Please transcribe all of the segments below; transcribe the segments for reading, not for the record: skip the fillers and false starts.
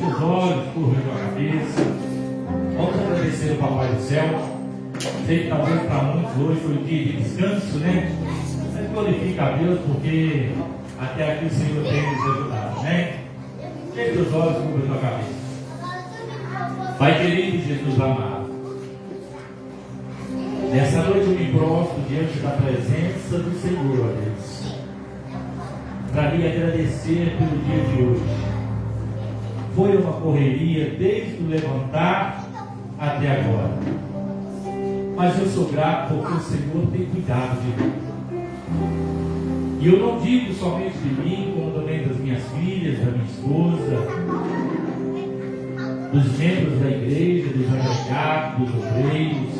seus olhos, curva a cabeça. Vamos agradecer o Papai do Céu. Sei que talvez para muitos hoje foi um dia de descanso, né? Mas glorifica a Deus porque até aqui o Senhor tem nos ajudado, né? Feche os olhos, curva a cabeça. Pai querido, Jesus amado, nessa noite eu me prostro diante da presença do Senhor, ó Deus, para lhe agradecer pelo dia de hoje. Foi uma correria desde o levantar até agora, mas eu sou grato porque o Senhor tem cuidado de mim. E eu não digo somente de mim, como também das minhas filhas, da minha esposa, dos membros da igreja, dos agregados, dos obreiros.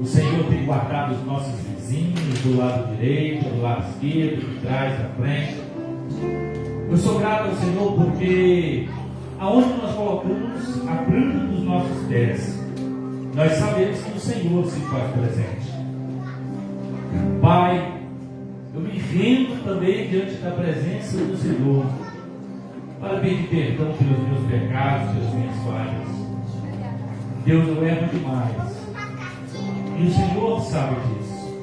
O Senhor tem guardado os nossos vizinhos do lado direito, do lado esquerdo, de trás, da frente. Eu sou grato ao Senhor porque aonde nós colocamos a planta dos nossos pés, nós sabemos que o Senhor se faz presente. Pai, eu me rendo também diante da presença do Senhor para pedir perdão pelos meus pecados, pelas minhas falhas. Deus, eu erro demais e o Senhor sabe disso.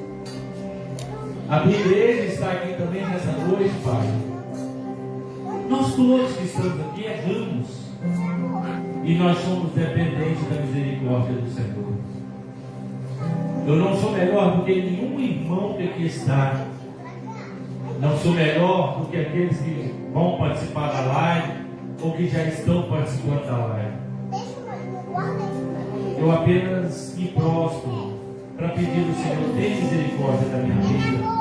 A minha igreja está aqui também nessa noite, Pai. Nós todos que estamos aqui erramos e nós somos dependentes da misericórdia do Senhor. Eu não sou melhor do que nenhum irmão que aqui está. Não sou melhor do que aqueles que vão participar da live ou que já estão participando da live. Eu apenas me prostro para pedir ao Senhor, tenha misericórdia da minha vida.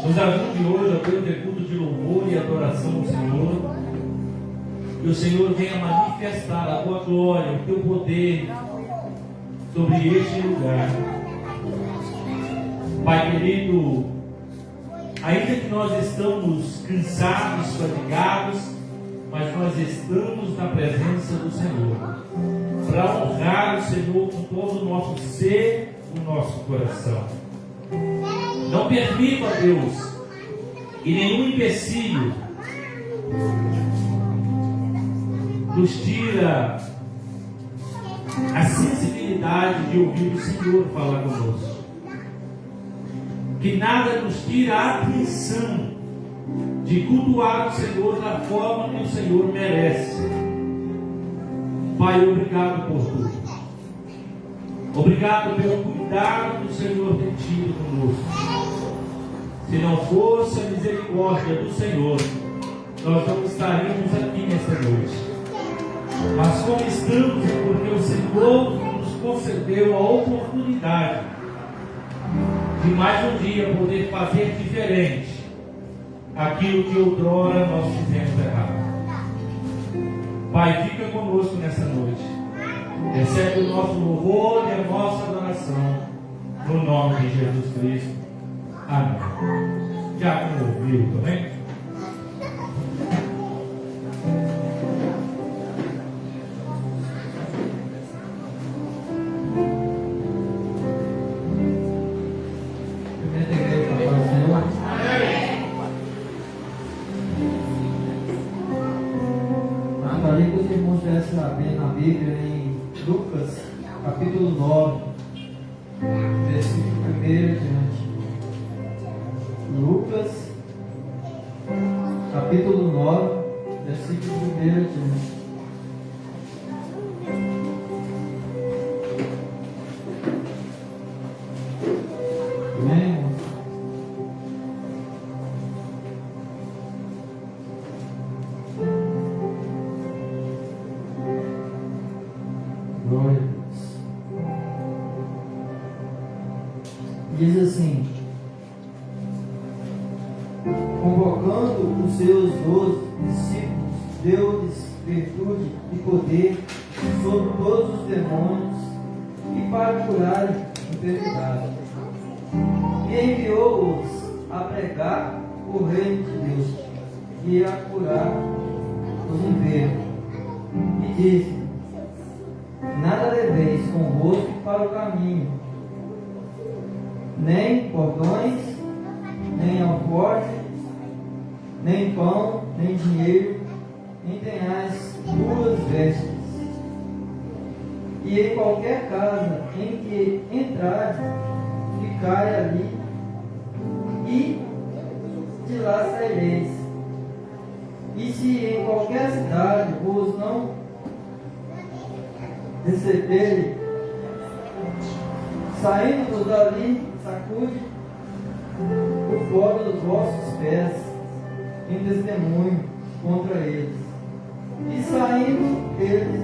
Nos ajude hoje a ter um culto de louvor e adoração ao Senhor. Que o Senhor venha manifestar a tua glória, o teu poder sobre este lugar. Pai querido, ainda que nós estamos cansados, fatigados, mas nós estamos na presença do Senhor para honrar o Senhor com todo o nosso ser, o nosso coração. Não permita, Deus, que nenhum empecilho nos tira a sensibilidade de ouvir o Senhor falar conosco. Que nada nos tira a atenção de cultuar o Senhor da forma que o Senhor merece. Pai, obrigado por tudo. Obrigado pelo cuidado que o Senhor tem tido conosco. Se não fosse a misericórdia do Senhor, nós não estaríamos aqui nesta noite. Mas como estamos, é porque o Senhor nos concedeu a oportunidade de mais um dia poder fazer diferente aquilo que outrora nós fizemos errado. Pai, fica conosco nessa noite. Recebe o nosso louvor e a nossa adoração, no nome de Jesus Cristo. Amém. Já ouviu também? Na Bíblia, em Lucas, capítulo 9, versículo 1 adiante. Lucas, capítulo 9, versículo 1 adiante. Amém, irmãos? Glória a Deus. Diz assim: convocando os seus 12 discípulos, deu-lhes virtude e poder sobre todos os demônios e para curarem enfermidades. E enviou-os a pregar o reino de Deus e a curar os enfermos. E disse: nada leveis convosco para o caminho, nem cordões, nem alforjes, nem pão, nem dinheiro, nem tenhais duas vestes. E em qualquer casa em que entrar, ficai ali, e de lá saireis. E se em qualquer cidade vos não receberem, saindo dali, sacude o pó dos vossos pés em testemunho contra eles. E saindo eles,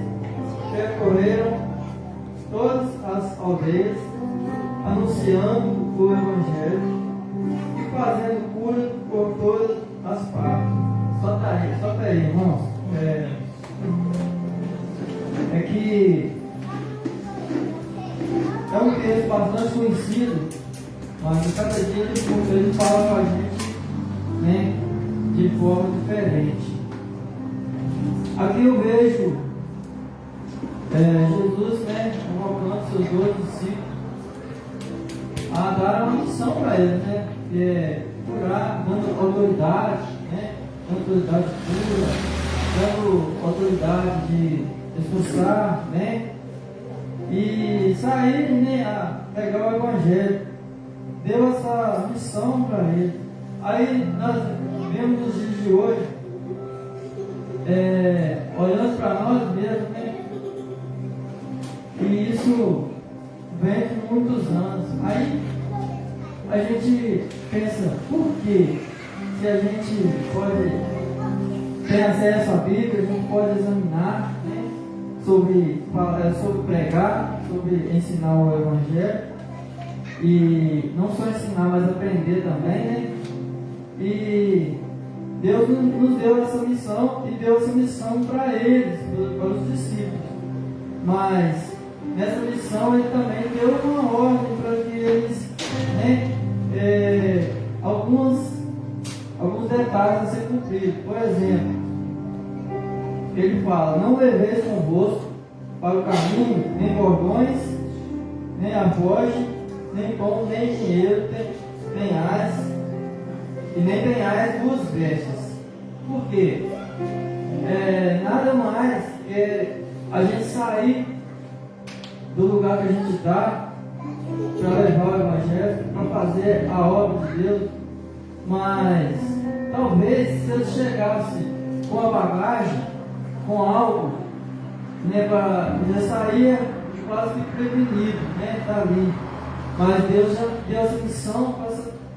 percorreram todas as aldeias, anunciando o Evangelho e fazendo cura por todas as partes. Só tá aí, irmãos. É que é um texto bastante conhecido, mas a cada dia ele fala com a gente, né, de forma diferente. Aqui eu vejo Jesus, né, convocando seus 12 discípulos a dar uma missão para eles, né, que é curar, dando autoridade, né, dando autoridade de cura, dando autoridade de expulsar, né, e sair, né, a pegar o Evangelho. Deu essa missão para ele. Aí nós vemos nos dias de hoje, olhando para nós mesmos, né, e isso vem de muitos anos. Aí a gente pensa, por que se a gente pode ter acesso à Bíblia, a gente pode examinar, né, sobre pregar, sobre ensinar o Evangelho, e não só ensinar, mas aprender também, né? E Deus nos deu essa missão e deu essa missão para eles, para os discípulos. Mas nessa missão ele também deu uma ordem para que eles, né, alguns detalhes a ser cumpridos. Por exemplo, ele fala: não leveis convosco para o caminho nem bordões, nem alforje, nem pão, nem dinheiro tenhais, e nem tenhais duas vestes. Por quê? Nada mais que a gente sair do lugar que a gente está para levar o Evangelho, para fazer a obra de Deus. Mas talvez se eu chegasse com a bagagem, com algo, né, já saía quase que prevenido, né, tá ali. Mas Deus já deu essa missão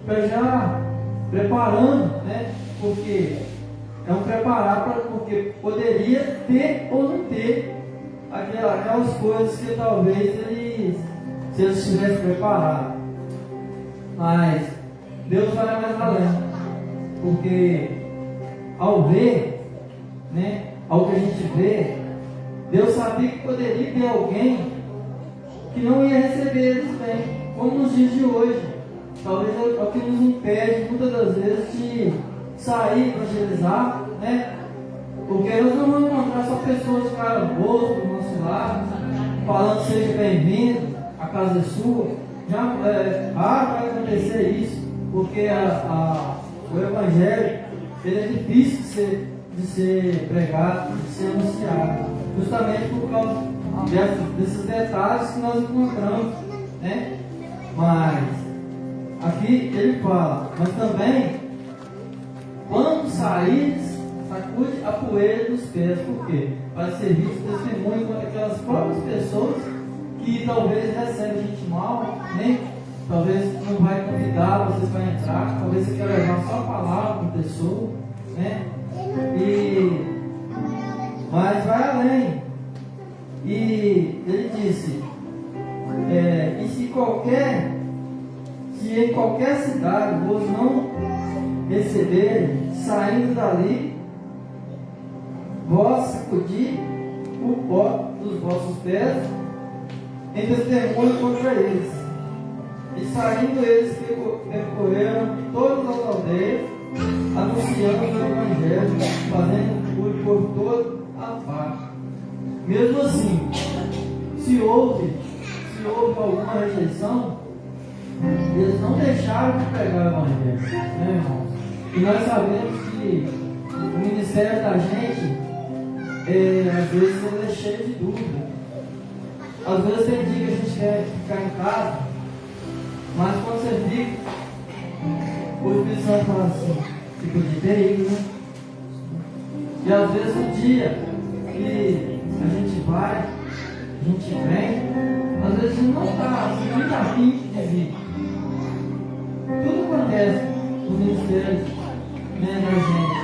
para já preparando, né, porque é um preparar porque poderia ter ou não ter aquelas coisas que talvez se eles tivessem preparado. Mas Deus vai mais além, porque ao ver, né, ao que a gente vê, Deus sabia que poderia ter alguém que não ia receber eles bem, como nos dias de hoje. Talvez é o que nos impede muitas das vezes de sair, evangelizar, né? Porque nós não vamos encontrar só pessoas de cara boa do nosso lado, falando seja bem-vindo, a casa é sua. Já vai acontecer isso, porque o Evangelho ele é difícil de ser pregado, de ser anunciado, justamente por causa desses detalhes que nós encontramos, né? Mas aqui ele fala: mas também quando saíres, sacude a poeira dos pés. Por quê? Para servir de testemunho contra aquelas próprias pessoas que talvez recebem gente mal, né? Talvez não vai convidar vocês para entrar, talvez você quer levar só a palavra para a pessoa, né? Mas vai além. E ele disse: e se em qualquer cidade vos não receberem, saindo dali, vós sacudi o pó dos vossos pés em testemunho contra eles. E saindo eles percorreram todas as aldeias, anunciando o Evangelho, fazendo cura por toda a parte. Mesmo assim, se houve alguma rejeição, eles não deixaram de pregar o Evangelho, né, irmãos? E nós sabemos que o ministério da gente às vezes ele é cheio de dúvida. Às vezes tem dia que a gente quer ficar em casa, mas quando você fica, o Espírito Santo fala assim, fica de perigo, né? E às vezes no dia que a gente vai, a gente vem, às vezes a gente não está assim, muito afim de vir. Tudo acontece no ministério, né, da gente.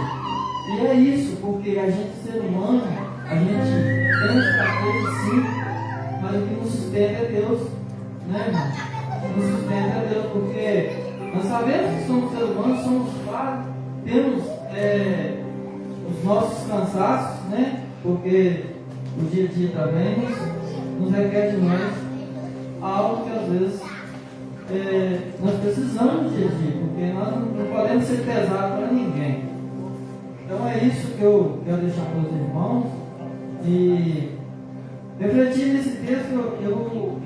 E é isso, porque a gente, ser humano, a gente tem fraqueza sim, mas o que nos sustenta é Deus, né, irmão? O que nos sustenta é Deus, porque nós sabemos que somos seres humanos, somos falhos, temos os nossos cansaços, né? Porque o dia a dia também nos requer de nós algo que às vezes nós precisamos no dia a dia, porque nós não podemos ser pesados para ninguém. Então é isso que eu quero deixar para os irmãos. E refletindo nesse texto, o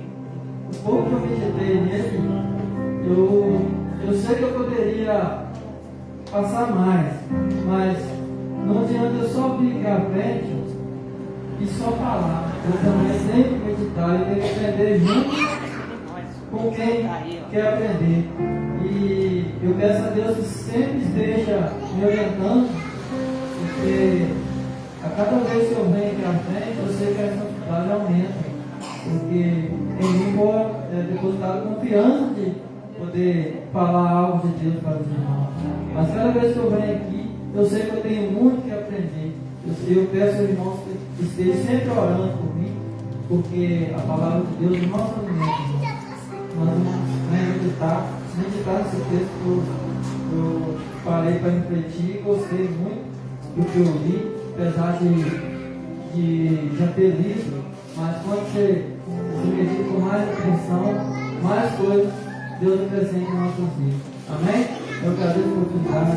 pouco que eu meditei nele, eu sei que eu poderia passar mais, mas não adianta eu só vir aqui à frente e só falar. Eu também tenho que meditar, eu tenho que aprender junto com quem quer aprender. E eu peço a Deus que sempre esteja me orientando, porque a cada vez que eu venho aqui à frente, eu sei que a responsabilidade aumenta, porque em mim foi depositada confiança de poder falar algo de Deus para os irmãos. Mas cada vez que eu venho aqui, eu sei que eu tenho muito que aprender. Eu peço aos irmãos que estejam sempre orando por mim, porque a palavra de Deus não é somente. Nós vamos meditar nesse texto que eu parei para refletir e gostei muito do que eu li, apesar de já ter lido, mas quando você medita com mais atenção, mais coisas Deus acrescenta em nossas vidas. Amém? Eu agradeço a oportunidade.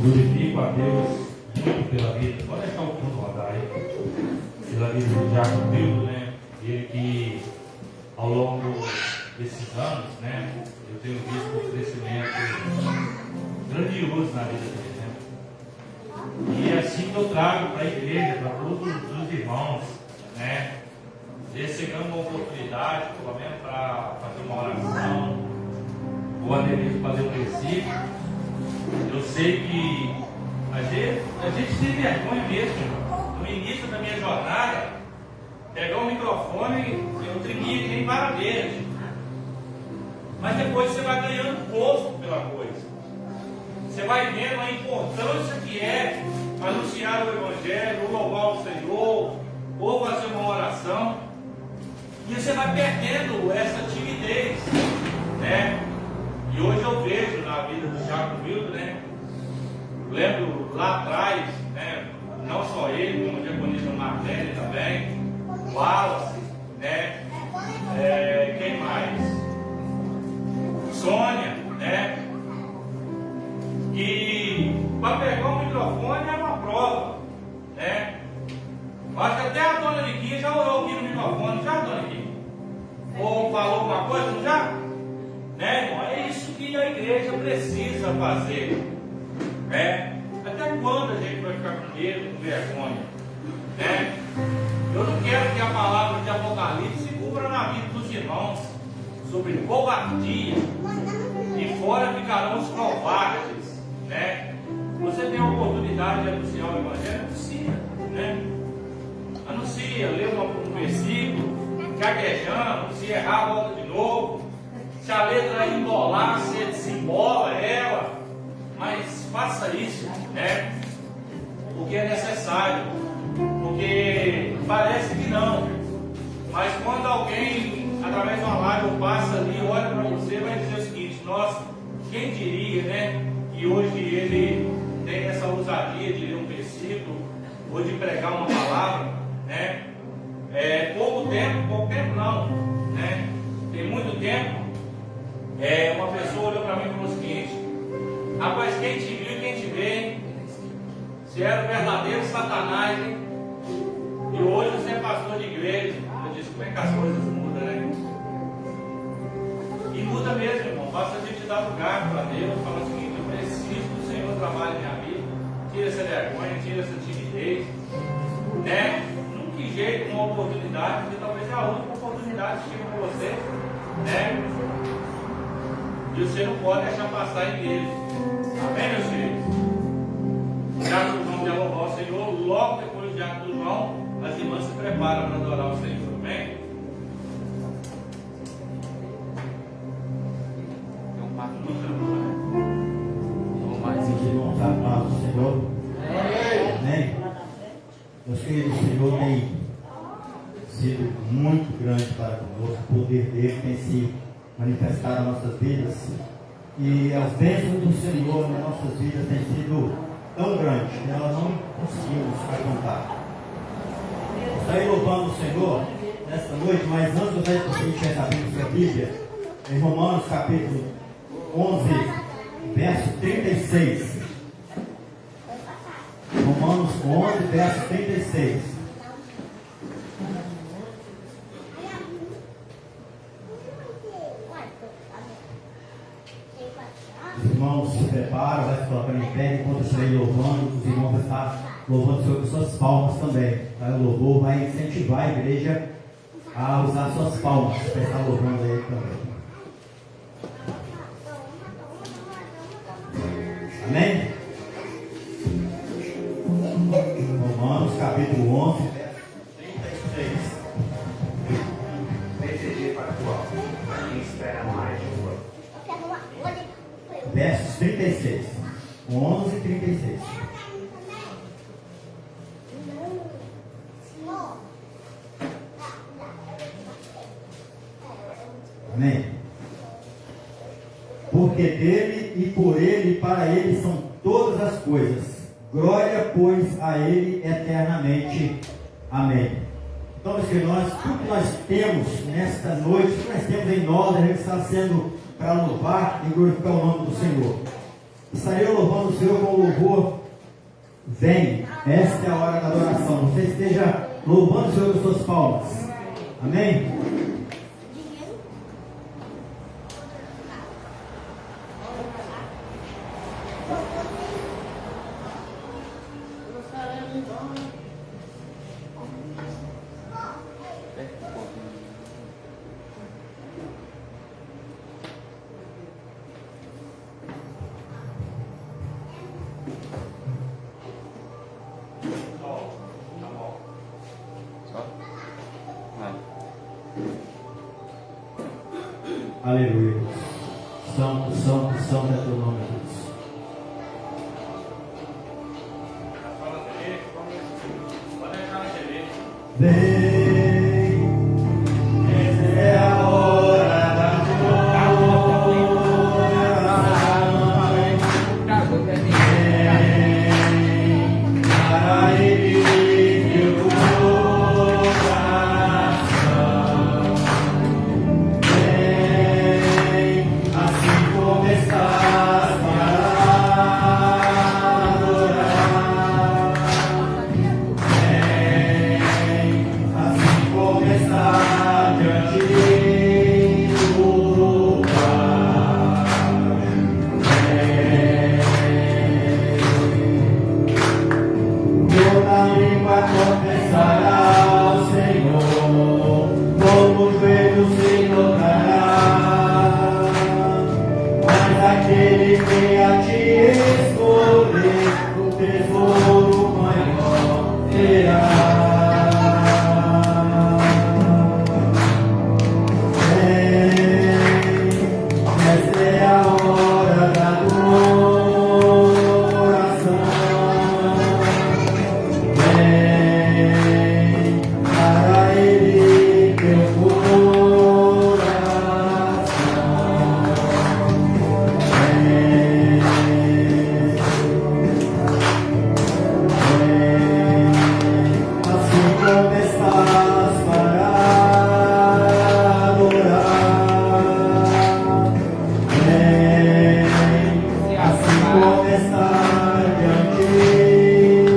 Glorifico a Deus muito pela vida. Pode deixar o fundo rodar aí. Pela vida do Jacob Milton, né? Ele que ao longo desses anos, né? Eu tenho visto um crescimento grandioso na vida dele, né? E é assim que eu trago para a igreja, para todos os irmãos, né? Recebendo uma oportunidade, pelo menos para fazer uma oração, ou até mesmo fazer um versículo. Eu sei que a gente tem vergonha mesmo, irmão. No início da minha jornada, pegar o microfone, eu tremia que nem vara verde. Mas depois você vai ganhando gosto pela coisa. Você vai vendo a importância que é anunciar o Evangelho, ou louvar o Senhor, ou fazer uma oração. E você vai perdendo essa timidez, né? E hoje eu vejo na vida do Jacob Milton, né? Lembro lá atrás, né? Não só ele, como o diaconisa Marlene também, Wallace, né? Quem mais? Sônia, né? E para pegar o microfone é uma prova, né? Acho que até a dona Niquinha já orou aqui no microfone, já, dona Niquinha? Ou falou alguma coisa, não já? Né, irmão? É isso que a igreja precisa fazer, né? Até quando a gente vai ficar com medo, com vergonha, né? Eu não quero que a palavra de Apocalipse se cumpra na vida dos irmãos sobre covardia, e fora ficarão os covardes, né? Você tem a oportunidade de anunciar o Evangelho, anuncia, né? Anuncia, lê um versículo, gaguejando, se errar, volta de novo. Se a letra embolar, você desembola ela, mas faça isso, né? Porque é necessário, porque parece que não, mas quando alguém, através de uma live, passa ali, olha para você, vai dizer o seguinte: nossa, quem diria, né? Que hoje ele tem essa ousadia de ler um versículo, ou de pregar uma palavra, né? Pouco tempo não, né? Tem muito tempo. Uma pessoa olhou para mim e falou o seguinte: rapaz, quem te viu e quem te vê, hein? Você era o verdadeiro Satanás, hein? E hoje você é pastor de igreja. Eu disse: como é que as coisas mudam, né? E muda mesmo, irmão. Basta a gente dar lugar para Deus, falar o seguinte: eu preciso retira essa timidez, né? Não que jeito, uma oportunidade, porque talvez é a última oportunidade que chega com você, né? E você não pode deixar passar a igreja. Amém, meus filhos? Já que o João dialogou ao Senhor, logo depois do ato do João, as irmãs se preparam para adorar o Senhor. Amém? Os irmãos, a paz do Senhor. Amém. Meus queridos, o Senhor tem sido muito grande para conosco. O poder dele tem se manifestado nas nossas vidas. E as bênçãos do Senhor nas nossas vidas têm sido tão grandes que nós não conseguimos contar. Estarei louvando o Senhor nesta noite, mas antes de você enxergar a Bíblia, em Romanos capítulo 11, verso 36. Romanos 11, verso 36. Os irmãos se preparam, vai se colocando em pé, enquanto eu estiver louvando, os irmãos vão estar louvando o Senhor com suas palmas também. O louvor vai incentivar a igreja a usar suas palmas para estar louvando a Ele também. Amém? Romanos capítulo 11, verso 36. PCG para qual? Para quem espera mais de um ano. Versos 36. 11 e 36. Amém? Porque dele e por ele e para ele são todas as coisas. Glória, pois, a ele eternamente. Amém. Então, meus queridos, tudo que nós temos nesta noite, tudo que nós temos em nós, a gente está sendo para louvar e glorificar o nome do Senhor. Estarei louvando o Senhor com louvor. Vem, esta é a hora da adoração. Você esteja louvando o Senhor com suas palmas. Amém? Aleluia. Santo, santo, santo é teu nome, Deus. Vem, essa é a hora da para ele meu coração. Vem, assim como estás para adorar. Vem, assim como está diante do Pai. Toda língua confessará ao Senhor, todo joelho se dobrará. Mas aquele que a ti escolher, o tesouro maior terá. Esta é a hora da adoração. Vem para ele teu coração. Vem, assim como estás para adorar. Vem, assim como está diante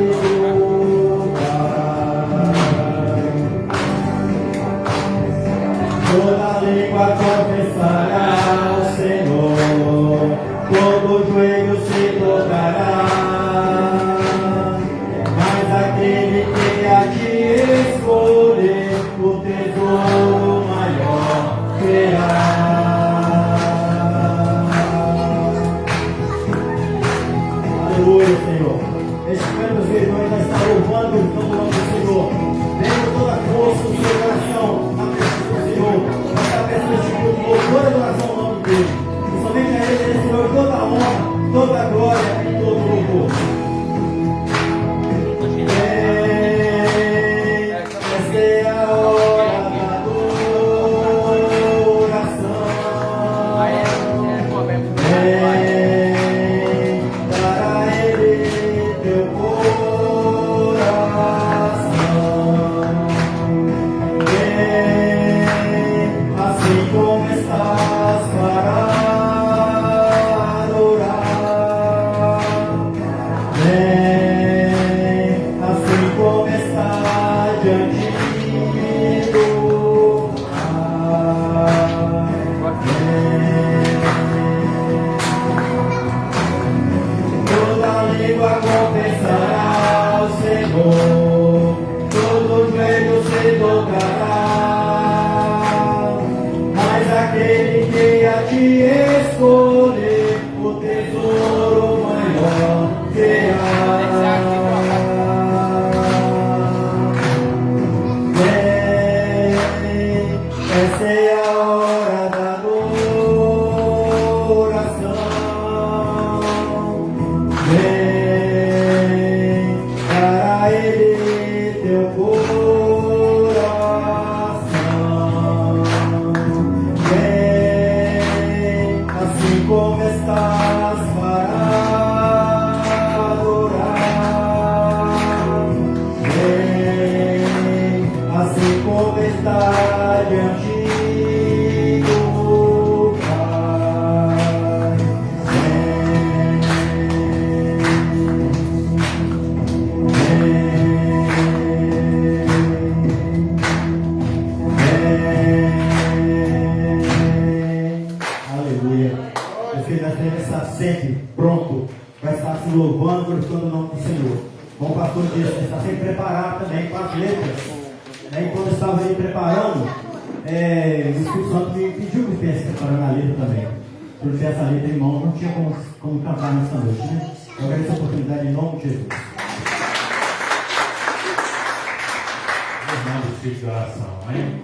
do Pai. Toda língua confessará ao Senhor, todo joelho se dobrará. Aleluia, Senhor. Este canto dos irmãos vai estar louvando o nome do Senhor. Tendo toda a força do seu coração na presença do Senhor. Vai estar prestando este culto de louvor e adoração ao nome dele. E somente a ele, Senhor, toda a honra, toda a glória e todo o louvor. Esta é a hora da adoração. Para ele teu coração. Assim como estás para adorar. Assim como estás diante do toda língua confessará ao Senhor, todo joelho se dobrará, mas aquele que a ti escolher, o tesouro maior terá. Essa é a hora da adoração. Vem para ele teu coração. Vem assim como estás para adorar. Vem assim como está diante do Pai. Aleluia. Deus que nós devemos estar sempre pronto para estar se louvando, glorificando o nome do Senhor. Como o pastor disse, está sempre preparado também para as letras. Enquanto eu estava aí preparando, o Espírito Santo me pediu que eu estivesse preparando a letra também. Se eu tivesse a letra em mão, não tinha como cantar nessa noite, né? Eu agradeço a oportunidade em nome de Jesus. Irmão do Espírito de oração, amém?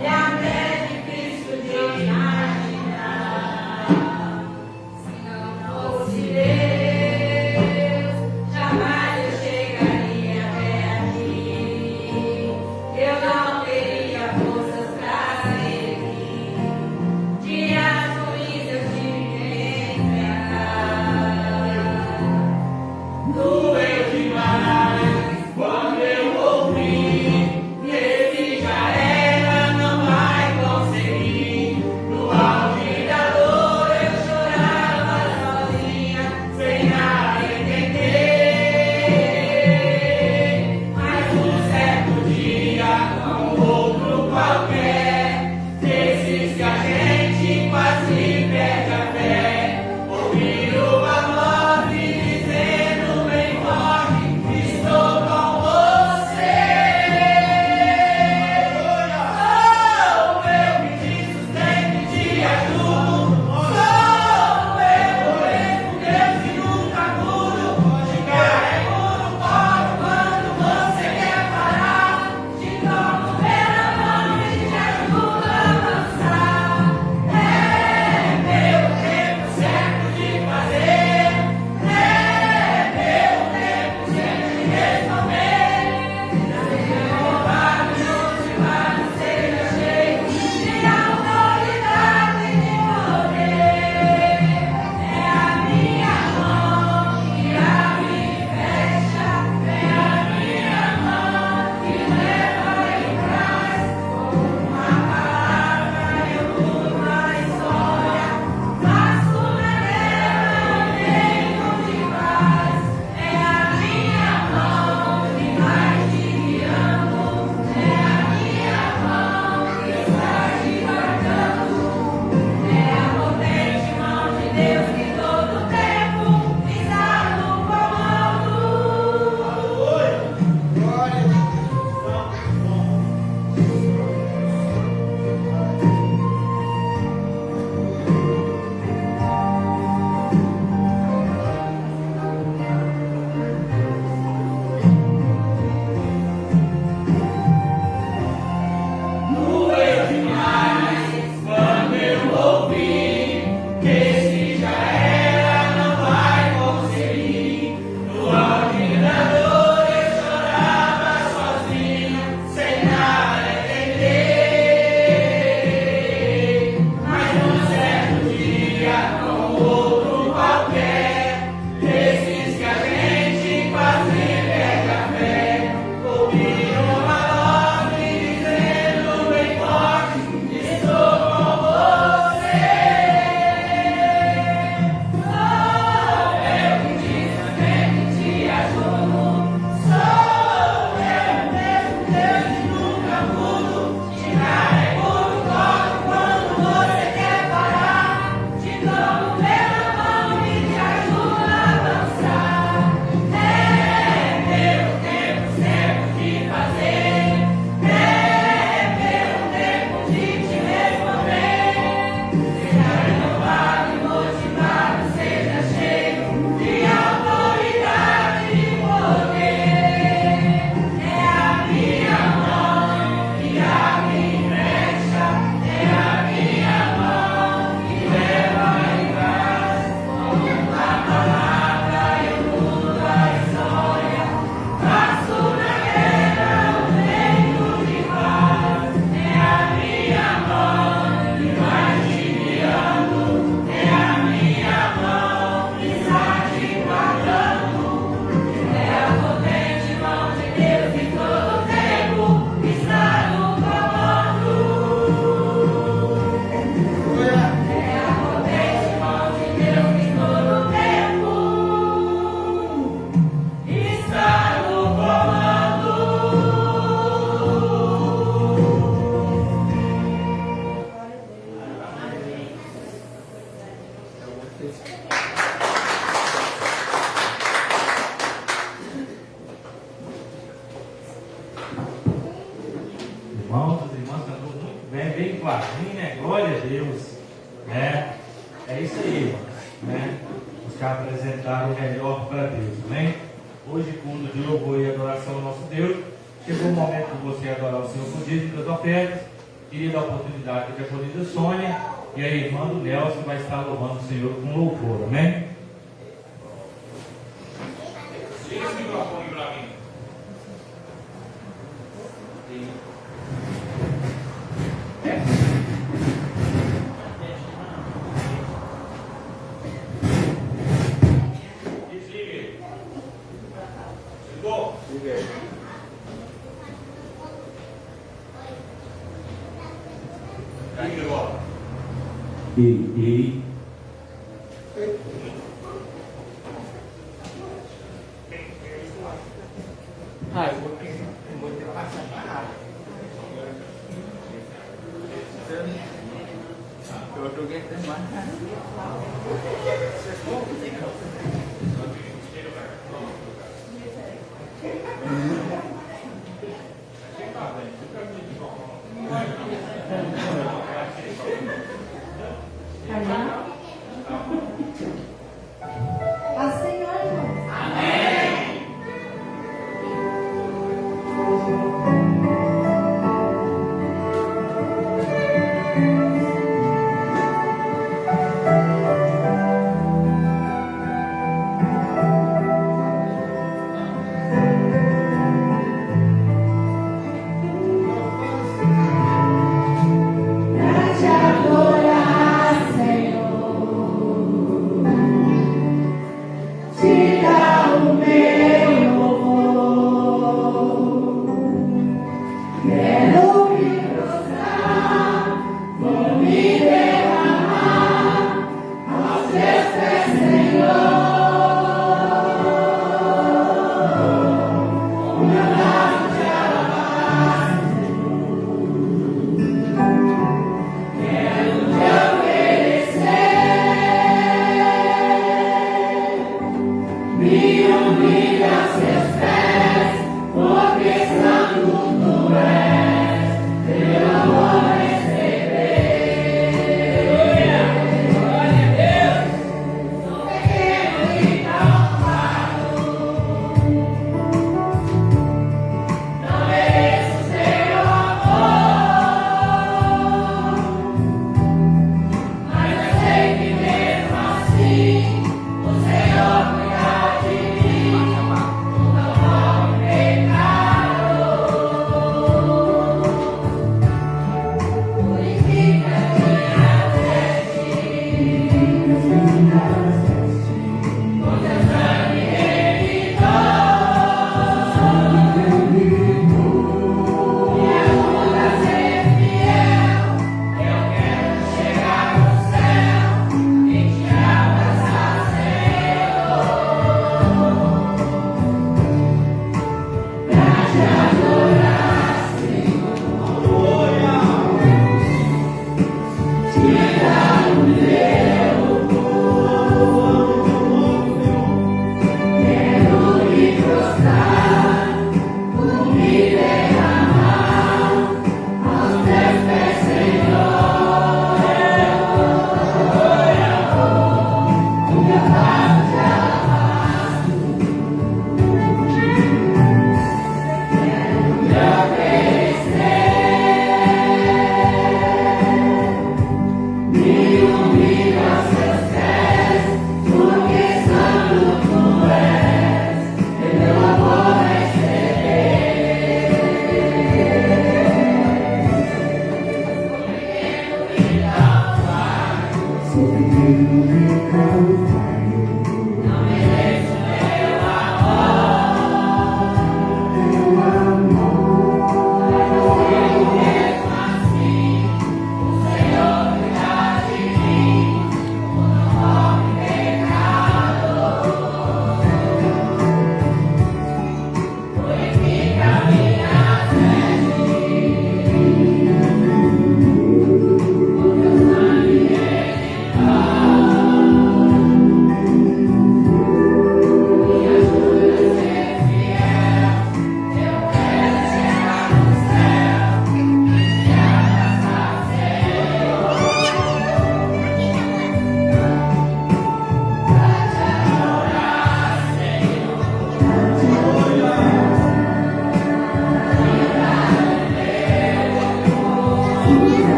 E até difícil de imaginar. irmãos, as irmãs cantou muito bem, bem clarinho, né? Glória a Deus, né? É isso aí, irmãos, né? Buscar apresentar o melhor para Deus, amém? Hoje, culto de louvor e adoração ao nosso Deus. Chegou o momento de você adorar o Senhor com dízimo das ofertas. Queria dar a oportunidade de acolhida Sônia e a irmã do Nelson vai estar louvando o Senhor com louvor, amém? Liga esse microfone para mim. Desligue. Ligou? Liguei. Liga agora. E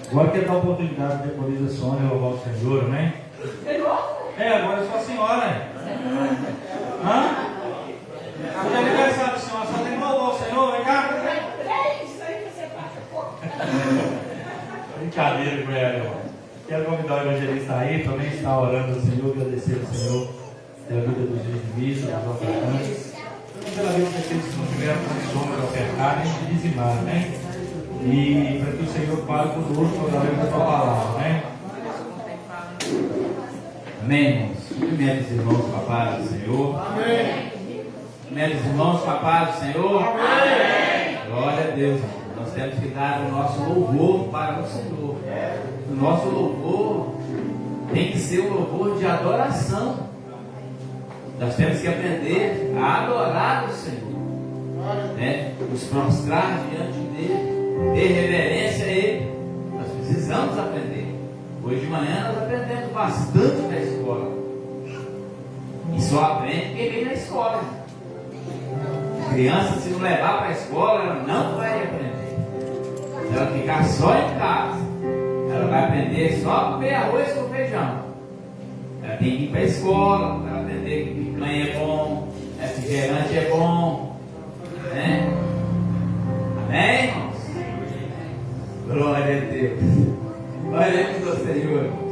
Agora quero dar a oportunidade depois da Sônia louvar o Senhor, amém? Agora é só a senhora. Hã? Hoje é aniversário do Senhor, só tem que louvar o Senhor, vem cá. Brincadeira com ela, irmão. Quero convidar o evangelista aí, também está orando ao Senhor, agradecer ao Senhor pela vida dos dizimistas, dos ofertantes. Pela vida daqueles que não tiveram condições de ofertar nem de dizimar, né? E para que o Senhor fale conosco através da tua palavra, né? Amém, irmãos. Cumprimentos, irmãos, papai do Senhor. Amém. Cumprimentos, irmãos, papai do Senhor. Amém. Glória a Deus, irmão. Nós temos que dar o nosso louvor para o Senhor. O nosso louvor tem que ser um louvor de adoração. Nós temos que aprender a adorar o Senhor, né? Nos prostrar diante dele, ter reverência a ele. Nós precisamos aprender. Hoje de manhã nós aprendemos bastante na escola. E só aprende quem vem na escola. A criança, se não levar para a escola, ela não vai aprender. Se ela ficar só em casa, ela vai aprender só a comer arroz com feijão. Ela tem que ir para a escola, para aprender que picanha é bom, refrigerante é bom, né? Amém, irmãos? Glória a Deus. Oremos ao Senhor, irmãos.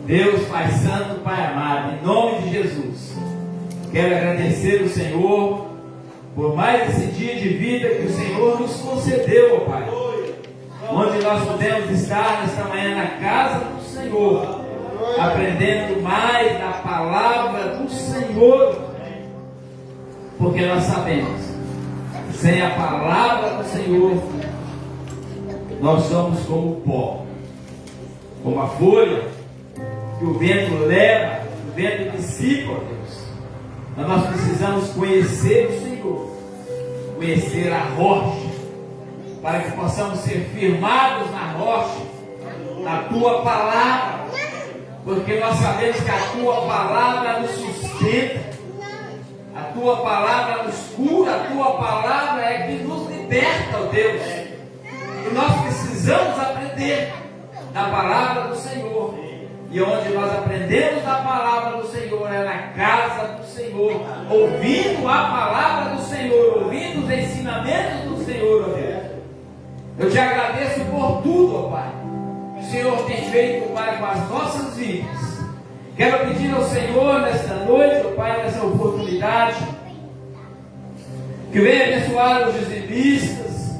Deus, Pai Santo, Pai amado, em nome de Jesus, quero agradecer ao Senhor por mais esse dia de vida que o Senhor nos concedeu, ó Pai, onde nós podemos estar nesta manhã na casa do Senhor, aprendendo mais da palavra do Senhor, porque nós sabemos, sem a palavra do Senhor, nós somos como o pó, como a folha que o vento leva, o vento dissipa, ó Deus. Mas nós precisamos conhecer o Senhor, conhecer a rocha, para que possamos ser firmados na rocha, na tua palavra, porque nós sabemos que a tua palavra nos sustenta, a tua palavra nos cura, a tua palavra é que nos liberta, ó Deus. E nós precisamos aprender da palavra do Senhor. E onde nós aprendemos da palavra do Senhor é na casa do Senhor, ouvindo a palavra do Senhor, ouvindo os ensinamentos do Senhor, ó Deus. Eu te agradeço por tudo, ó Pai, que o Senhor tem feito, Pai, com as nossas vidas. Quero pedir ao Senhor nesta noite, ó Pai, nessa oportunidade, que venha abençoar os dizimistas,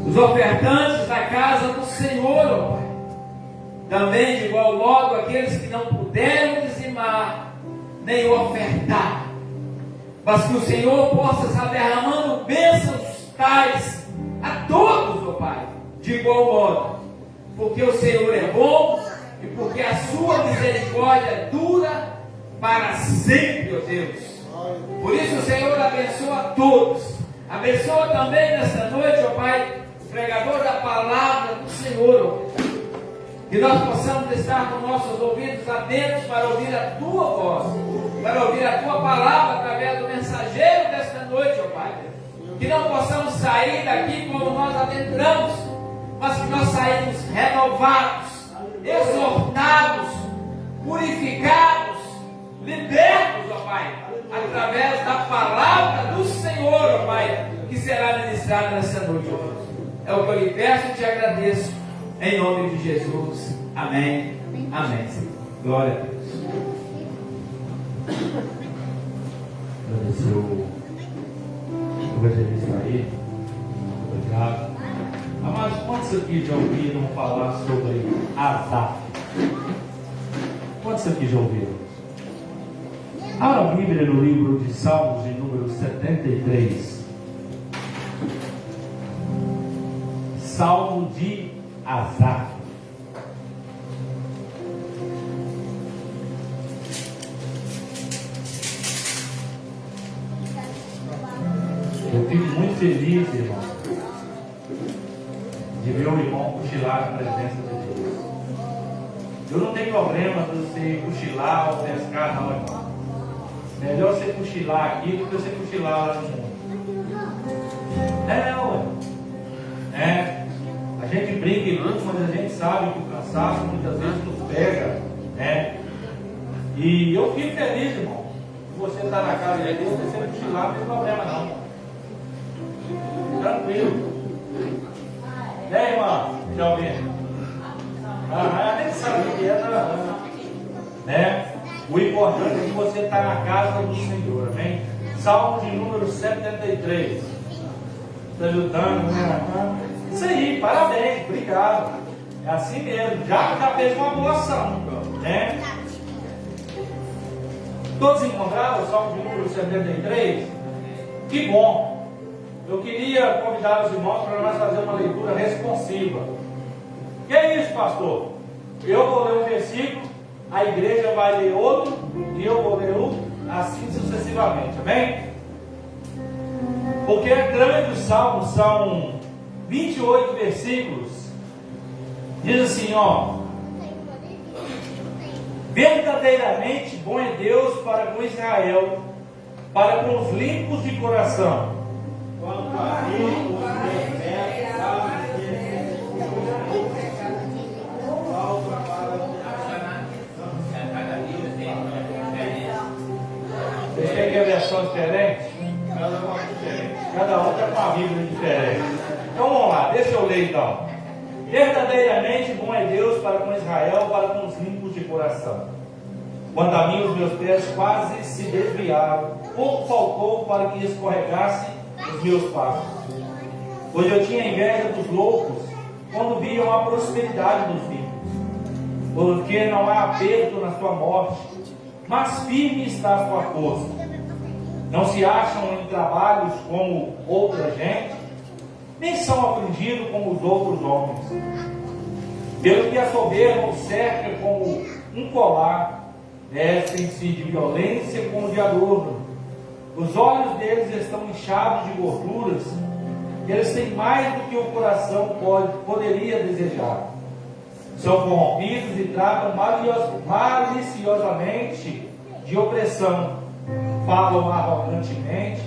os ofertantes da casa do Senhor, ó Pai. Também, de igual modo, aqueles que não puderam dizimar, nem ofertar, mas que o Senhor possa estar derramando bênçãos tais a todos, ó Pai, de igual modo, porque o Senhor é bom e porque a sua misericórdia dura para sempre, ó Deus. Por isso o Senhor abençoa a todos. Abençoa também nesta noite, ó Pai, o pregador da palavra do Senhor, ó Deus. Que nós possamos estar com nossos ouvidos atentos para ouvir a tua voz, para ouvir a tua palavra através do mensageiro desta noite, ó Pai. Que não possamos sair daqui como nós adentramos, mas que nós saímos renovados, exortados, purificados, libertos, ó Pai, através da palavra do Senhor, ó Pai, que será ministrada nesta noite, ó Deus. É o que eu lhe peço e te agradeço. Em nome de Jesus. Amém. Amém. Glória a Deus. Agradecer o evangelista aí. Obrigado. Mas quantos aqui já ouviram falar sobre Asaf? Quantos aqui já ouviram? Abra a Bíblia no livro de Salmos, de número 73. Salmo de Asaf. Eu fico muito feliz, irmão, de ver o irmão cochilar na presença de Deus. Eu não tenho problema de você cochilar ou pescar, não, irmão. Melhor você cochilar aqui do que você cochilar lá no mundo. É, ué. É. A gente brinca e tudo, mas a gente sabe que o cansaço muitas vezes nos pega, né? E eu fico feliz, irmão. Se você está na casa de Deus, você cochilar, não tem problema não. Tranquilo. Né, irmã? Já ouviu? Nem sabe o que é, não. Né? O importante é que você está na casa do Senhor, amém? Salmo de número 73. Está ajudando, né? Isso aí, parabéns, obrigado. É assim mesmo, já fez uma boa ação, né? Todos encontraram o Salmo de número 73? Que bom! Eu queria convidar os irmãos para nós fazer uma leitura responsiva. Que é isso, pastor? Eu vou ler um versículo, a igreja vai ler outro, e eu vou ler outro, assim sucessivamente, amém? Porque a grande dos salmos são 28 versículos. Diz assim, ó: verdadeiramente bom é Deus para com Israel, para com os limpos de coração. Vocês têm a versão diferente? Cada um está com uma Bíblia diferente. Então vamos lá, deixa eu ler então. Verdadeiramente bom é Deus para com Israel, para com os limpos de coração. Quanto a mim, os meus pés quase se desviaram, pouco faltou para que escorregasse os meus passos. Pois eu tinha inveja dos loucos, quando viam a prosperidade dos ricos. Porque não há aperto na sua morte, mas firme está a sua força. Não se acham em trabalhos como outra gente, nem são afligidos como os outros homens. Pelo que a soberba os cerca como um colar, vestem-se de violência como de adorno. Os olhos deles estão inchados de gorduras, eles têm mais do que o coração poderia desejar. São corrompidos e tratam maliciosamente de opressão, falam arrogantemente,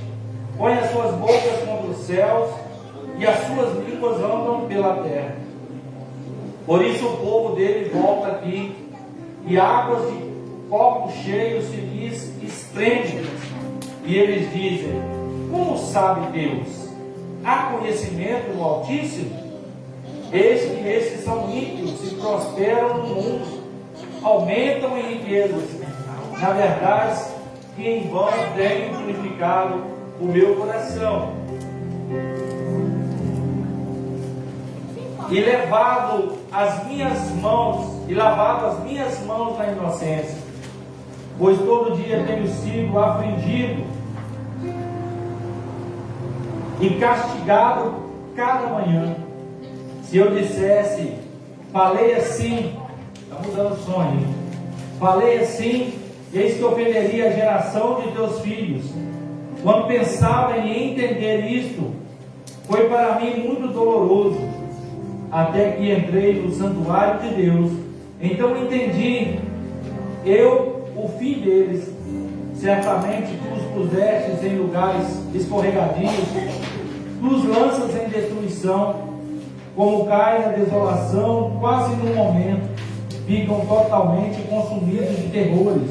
põem as suas bocas contra os céus e as suas línguas andam pela terra. Por isso o povo dele volta aqui, e águas de copos cheios se lhes estendem, e eles dizem: como sabe Deus? Há conhecimento no Altíssimo? Eis que esses são ímpios e prosperam no mundo, aumentam em riquezas. Na verdade, que em vão tenho purificado o meu coração, e lavado as minhas mãos na inocência, pois todo dia tenho sido afligido e castigado cada manhã. Se eu dissesse, falei assim, está mudando o som aí, falei assim, eis que ofenderia a geração de teus filhos. Quando pensava em entender isto, foi para mim muito doloroso, até que entrei no santuário de Deus. Então entendi, o fim deles. Certamente tu os pusestes em lugares escorregadios, tu os lanças em destruição, como caem na desolação, quase num momento, ficam totalmente consumidos de terrores,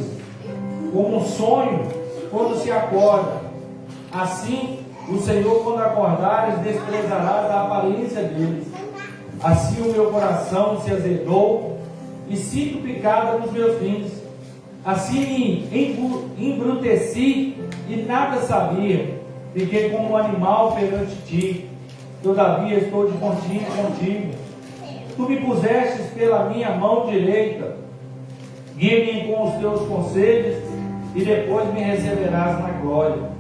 como um sonho quando se acorda. Assim, o Senhor, quando acordares, desprezarás a aparência deles. Assim o meu coração se azedou e sinto picada nos meus rins. Assim embruteci e nada sabia. Fiquei como um animal perante ti. Todavia estou de contigo. Tu me pusestes pela minha mão direita. Guia-me com os teus conselhos e depois me receberás na glória.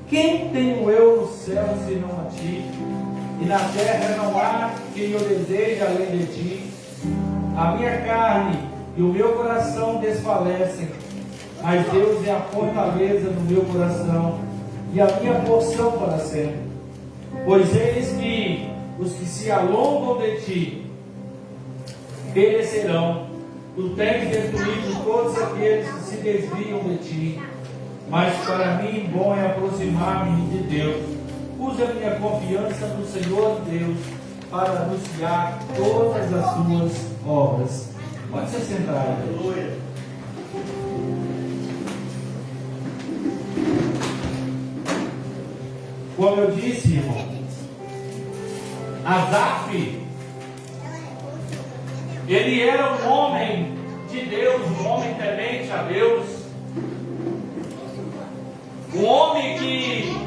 Quem tenho eu no céu senão a ti? E na terra não há quem eu deseje além de ti. A minha carne e o meu coração desfalecem, mas Deus é a fortaleza do meu coração e a minha porção para sempre. Pois eis que os que se alongam de ti perecerão. Tu tens destruído todos aqueles que se desviam de ti. Mas para mim bom é aproximar-me de Deus. Use a minha confiança no Senhor Deus, para anunciar todas as suas obras. Pode ser sentado. Aleluia. Como eu disse, irmão, Asaf, ele era um homem de Deus, um homem temente a Deus, um homem que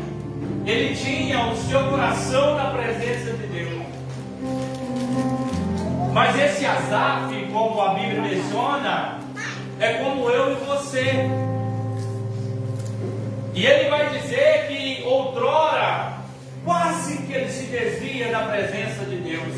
ele tinha o seu coração na presença de Deus. Mas esse Asaf, como a Bíblia menciona, é como eu e você. E ele vai dizer que outrora, quase que ele se desvia da presença de Deus.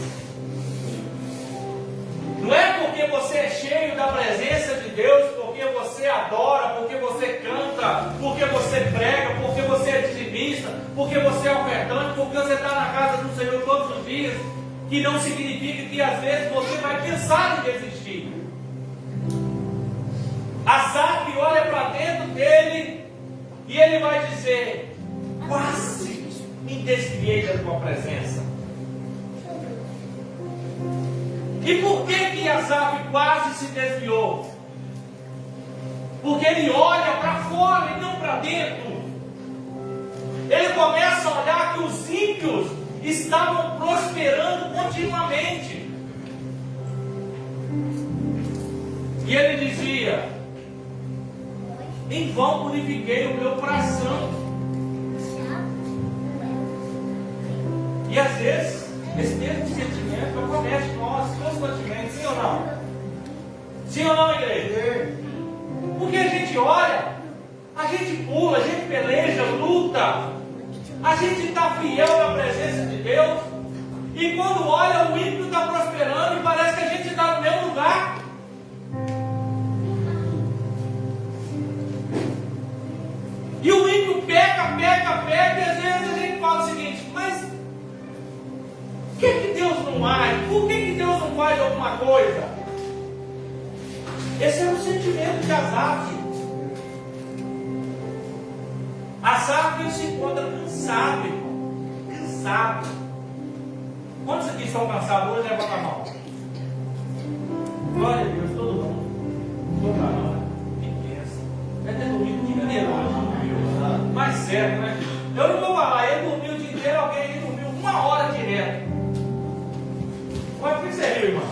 Não é porque você é cheio da presença de Deus, porque você adora, porque você canta, porque você prega, porque você é dizimista, porque você é ofertante, porque você está na casa do Senhor todos os dias, que não significa que às vezes você vai pensar em desistir. Asaf olha para dentro dele e ele vai dizer: quase me desviei da tua presença. E por que Asaf quase se desviou? Porque ele olha para fora e não para dentro. Ele começa a olhar que os ímpios estavam prosperando continuamente. E ele dizia: em vão purifiquei o meu coração. E às vezes, esse mesmo sentimento acomete nós constantemente, sim ou não? Sim ou não, igreja? Porque a gente olha, a gente pula, a gente peleja, luta, a gente está fiel na presença de Deus, e quando olha, o ímpio está prosperando e parece que a gente está no mesmo lugar. E o ímpio peca, e às vezes a gente fala o seguinte: mas por que Deus não age? Por que Deus não faz alguma coisa? Esse é o sentimento de Asaf. Asaf se encontra cansado, irmão. Cansado. Quantos aqui estão cansados hoje? Levanta a mão. Glória a Deus, todo mundo. Toda hora. Que pensa. Vai ter dormido o dia inteiro hoje. Mais certo, né? Eu não vou falar, ele dormiu o dia inteiro, alguém dormiu 1 hora direto. Mas por que você riu, irmão?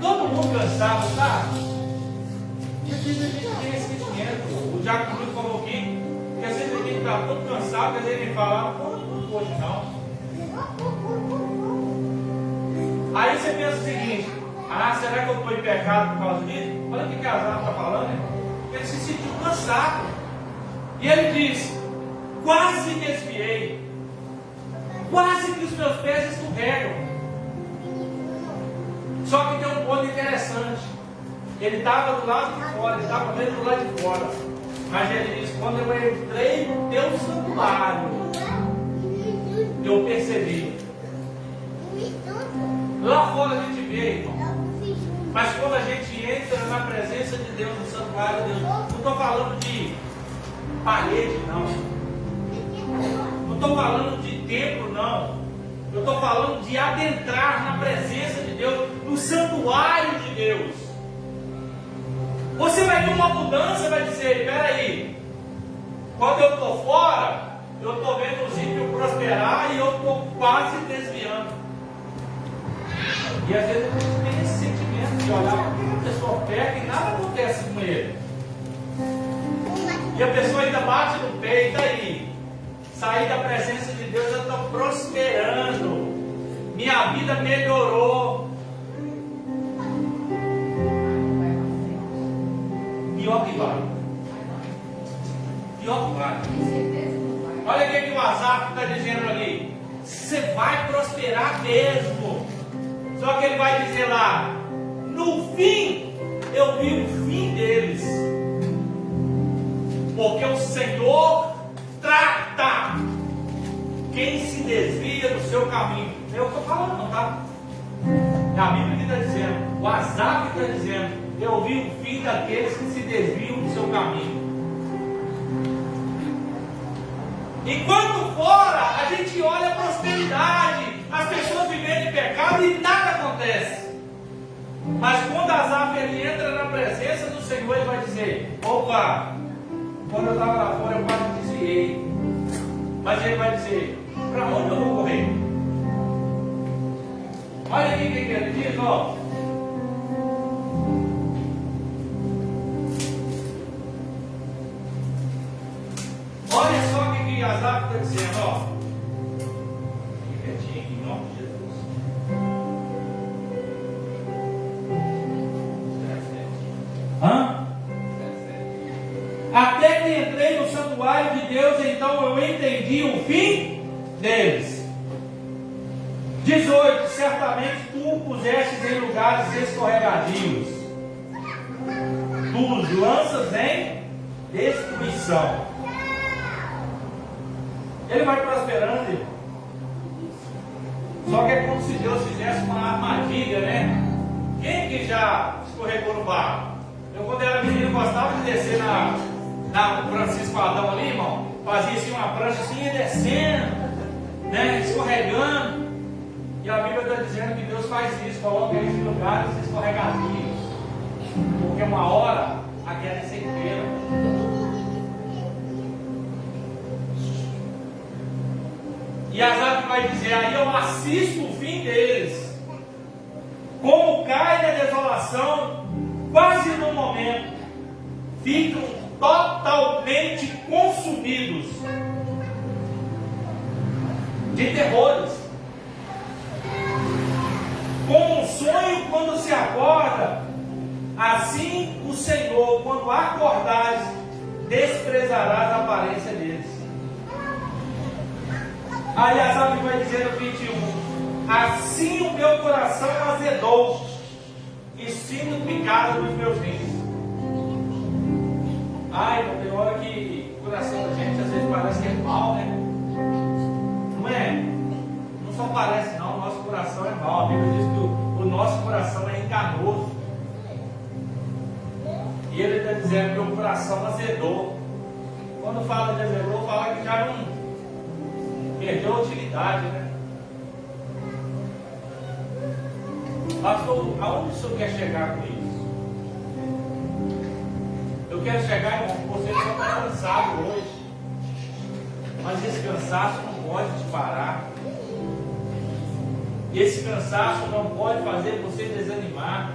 Todo mundo cansado, tá? E às vezes a gente tem esse sentimento. O Jaco Cruz falou aqui que às vezes a gente está todo cansado, que às vezes ele fala: não, hoje não. Aí você pensa o seguinte: ah, será que eu estou em pecado por causa disso? Olha o que Asaf está falando, irmão. Ele se sentiu cansado. E ele diz: quase desviei. Quase que os meus pés escorregam. Só que tem um ponto interessante. Ele estava do lado de fora, ele estava vendo do lado de fora. Mas ele diz: quando eu entrei no teu santuário, eu percebi. Lá fora a gente vê, irmão. Mas quando a gente entra na presença de Deus, no santuário de Deus, não estou falando de parede, não. Não estou falando de templo, não. Eu estou falando de adentrar na presença de Deus, no santuário de Deus. Você vai ter uma mudança, vai dizer: espera aí, quando eu estou fora, eu estou vendo os ímpios prosperar e eu estou quase desviando. E às vezes a gente tem esse sentimento de olhar para a pessoa peca e nada acontece com ele. E a pessoa ainda bate no peito aí. Saí da presença de Deus, eu estou prosperando. Minha vida melhorou. Pior que vai. Pior que vai. Olha o que o Asaf está dizendo ali. Você vai prosperar mesmo. Só que ele vai dizer lá: no fim, eu vi o fim deles. Porque o Senhor trata quem se desvia do seu caminho. Eu estou falando, não tá? É a Bíblia que está dizendo. O Asaf está dizendo: eu vi o fim daqueles que se desviam do seu caminho. Enquanto fora a A gente olha a prosperidade, as pessoas vivendo em pecado e nada acontece. Mas quando Asaf ele entra na presença do Senhor, ele vai dizer: opa, quando eu estava lá fora eu quase desviei. Mas ele vai dizer: para onde eu vou correr? Olha aqui o que ele diz, ó. Olha só o que Asaf está dizendo, ó. Fique quietinho aqui, em nome de Jesus. Até que entrei no santuário de Deus, então eu entendi o fim deles. 18. Certamente tu o pusestes em lugares escorregadios, tu os lanças em destruição. Ele vai prosperando, irmão. Só que é como se Deus fizesse uma armadilha, né? Quem que já escorregou no barro? Eu, quando era menino, gostava de descer na Francisco Adão ali, irmão. Fazia assim uma prancha assim, ia descendo, né? Escorregando. E a Bíblia está dizendo que Deus faz isso, coloca eles em lugares escorregadios. Porque uma hora a queda é certeira. E Asaf vai dizer: aí eu assisto o fim deles, como cai na desolação, quase no momento, ficam totalmente consumidos de terrores. Como um sonho quando se acorda, assim o Senhor, quando acordares, desprezarás a aparência deles. Aí Asaf vai dizer no 21: assim o meu coração azedou, e sinto picado nos meus rins. Ai, não tem hora que o coração da gente às vezes parece que é mal, né? Não é? Não só parece não, o nosso coração é mal. A Bíblia diz que o nosso coração é enganoso. E ele está dizendo que meu coração azedou. Quando fala de azedou, fala que já não perdeu a utilidade, né? Pastor, aonde o senhor quer chegar com isso? Eu quero chegar, irmão, que você só está cansado hoje. Mas esse cansaço não pode te parar. Esse cansaço não pode fazer você desanimar.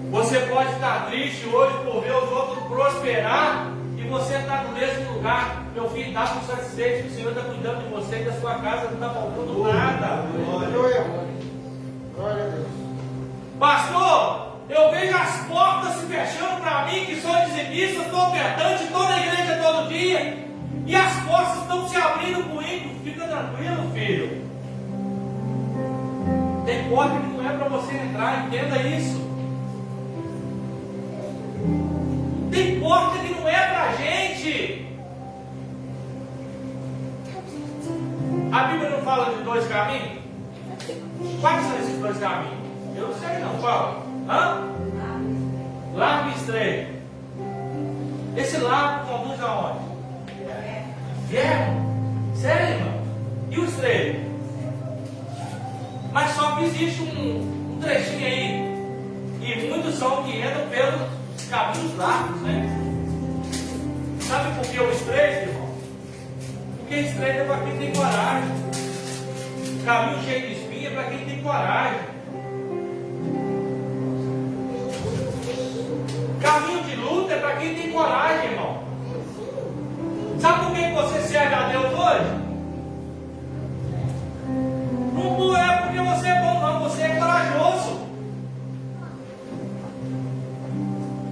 Você pode estar triste hoje por ver os outros prosperar e você está no mesmo lugar. Meu filho, está satisfeito que o Senhor está cuidando de você e da sua casa, não está faltando nada. Glória a Deus. Pastor, eu vejo as portas se fechando para mim, que sou dizimista, estou ofertante, estou na igreja todo dia, e as portas estão se abrindo com ímpeto. Fica tranquilo, filho. Tem porta que não é para você entrar, entenda isso. Tem porta que não é para a gente. A Bíblia não fala de dois caminhos? Quais são esses dois caminhos? Eu não sei não, qual? Largo e estreito. Esse largo conduz aonde? Inferno. Sério, irmão? E o estreito? Mas só que existe um trechinho aí. E muitos são que entram pelos caminhos largos, né? Sabe por que o estreito, irmão? Porque estreito é para quem tem coragem. Caminho cheio de espinha é para quem tem coragem. Caminho de luta é para quem tem coragem, irmão. Sabe por que você serve a Deus hoje? Não é porque você é bom, não. Você é corajoso.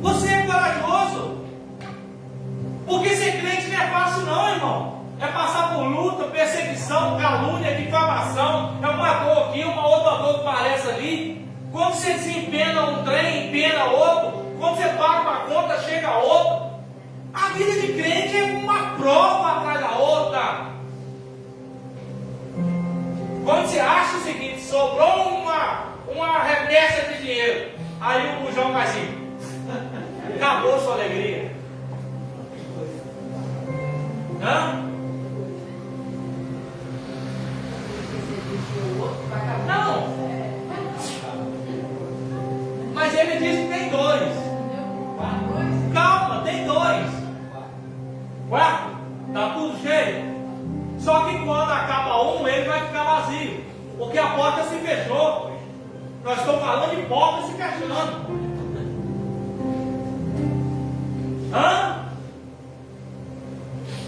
Você é corajoso. Porque ser crente não é fácil, não, irmão. É passar por luta, perseguição, calúnia, difamação. É uma dor aqui, uma outra dor que parece ali. Quando você desempena um trem, empena outro. Quando você paga uma conta, chega outro. A vida de crente é uma prova atrás da outra. Quando você acha o seguinte, sobrou uma remessa de dinheiro, aí o bujão vai assim, acabou sua alegria.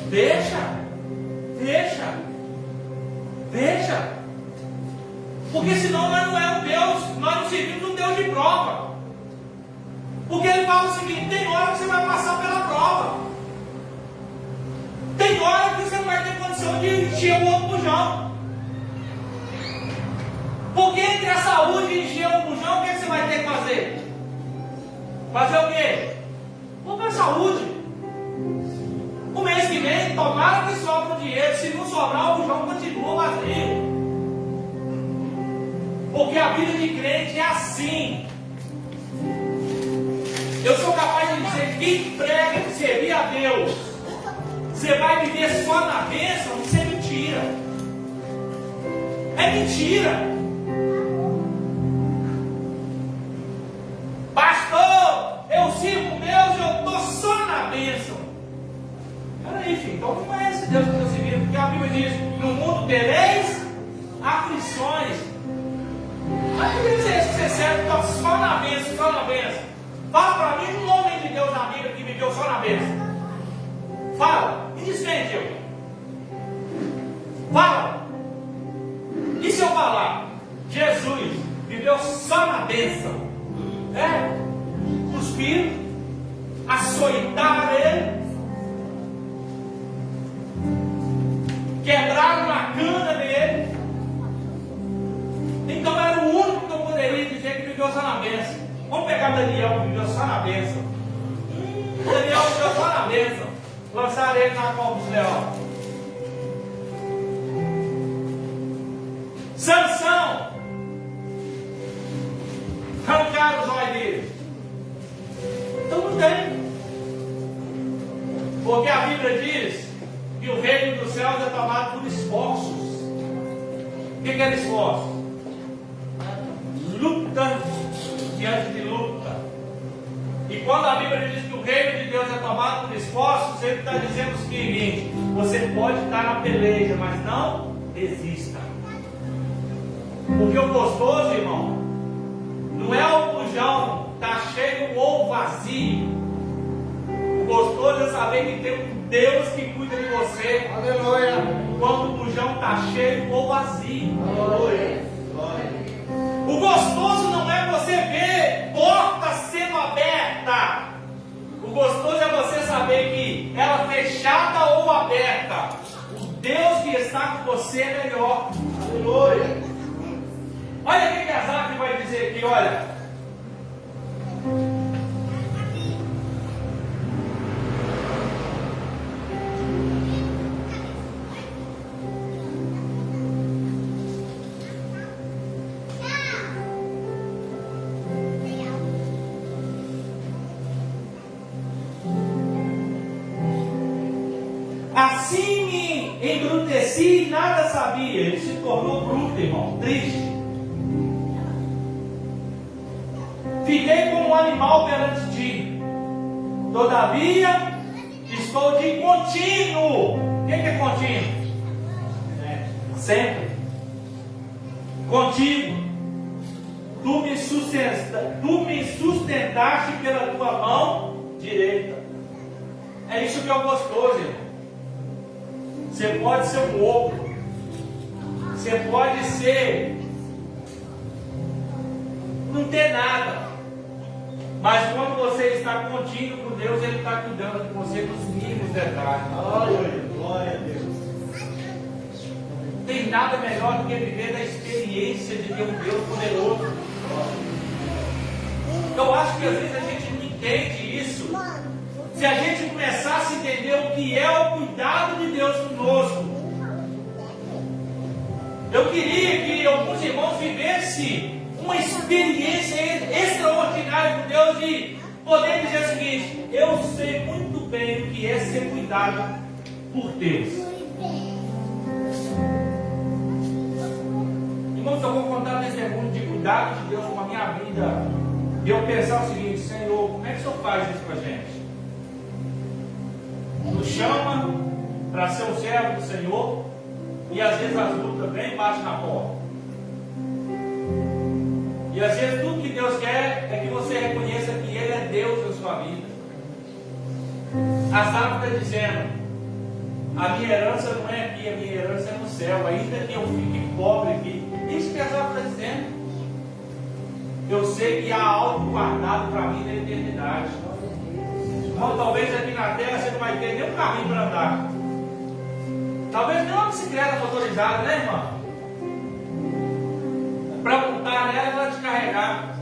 Deixa. Porque senão nós não é um Deus, nós não servimos um Deus de prova. Porque ele fala o seguinte: tem hora que você vai passar pela prova. Tem hora que você não vai ter condição de encher o outro bujão. Porque entre a saúde e encher o bujão, o que você vai ter que fazer? Fazer o quê? Vou para a saúde. O mês que vem, tomara que sobra o dinheiro. Se não sobrar, o bujão continua vazio. Porque a vida de crente é assim. Eu sou capaz de dizer: quem prega que servir a Deus, você vai viver só na bênção, isso é mentira. É mentira. Pastor, eu sirvo Deus e eu estou só na bênção. Peraí, filho, então não é esse Deus que eu estou servindo, porque a Bíblia diz: no mundo tereis aflições. Mas por que você serve então só na bênção, só na bênção? Fala para mim um homem de Deus na Bíblia que viveu só na bênção. Fala, me desmente eu. Fala. E se eu falar: Jesus viveu só na bênção? Cuspiram, açoitaram ele, quebraram a cana dele. Então era o único que eu poderia dizer que viveu só na bênção. Vamos pegar Daniel, que viveu só na bênção. Daniel viveu só na bênção. Lançaram ele na cova dos leões. Sansão, arrancaram os olhos dele. Então não tem. Porque a Bíblia diz que o reino dos céus é tomado por esforços. O que era esforço? Luta diante de luta. E quando a Bíblia diz que o reino de Deus é tomado por esforços, ele está dizendo o seguinte: você pode estar na peleja, mas não desista. Porque o gostoso, irmão, não é o bujão estar cheio ou vazio. O gostoso é saber que tem um Deus que cuida de você. Aleluia. Quando o bujão está cheio ou vazio. Aleluia. O gostoso não é você ver porta sendo aberta. O gostoso é você saber que ela fechada ou aberta, o Deus que está com você é melhor. Aleluia. Olha o que Asaf vai dizer aqui, olha. Assim me embruteci e nada sabia. Ele se tornou bruto, irmão, triste. Fiquei como um animal perante ti. Todavia, estou de contínuo. O que é contínuo? Sempre. Contigo. Tu me sustentaste pela tua mão direita. É isso que é o gostoso, irmão. Você pode ser um ogro. Você pode ser... não ter nada. Mas quando você está contínuo com Deus, Ele está cuidando de você nos mínimos detalhes. Glória a Deus. Não tem nada melhor do que viver da experiência de ter um Deus poderoso. Eu acho que às vezes a gente não entende isso. Se a gente começasse a entender o que é o cuidado de Deus conosco. Eu queria que alguns irmãos vivessem uma experiência extraordinária com Deus e poder dizer o seguinte: eu sei muito bem o que é ser cuidado por Deus. Irmãos, eu vou contar um testemunho de cuidado de Deus com a minha vida. E eu pensar o seguinte: Senhor, como é que o Senhor faz isso com a gente? Nos chama para ser o servo do Senhor e às vezes as lutas vêm e batem na porta. E às vezes tudo que Deus quer é que você reconheça que Ele é Deus na sua vida. Asaf está dizendo: A minha herança não é aqui, a minha herança é no céu. Ainda que eu fique pobre aqui. Isso que Asaf está dizendo. Eu sei que há algo guardado para mim na eternidade. Então, talvez aqui na terra você não vai ter nem um carrinho para andar. Talvez nem uma bicicleta motorizada, né, irmão? Para montar nela e ela te carregar.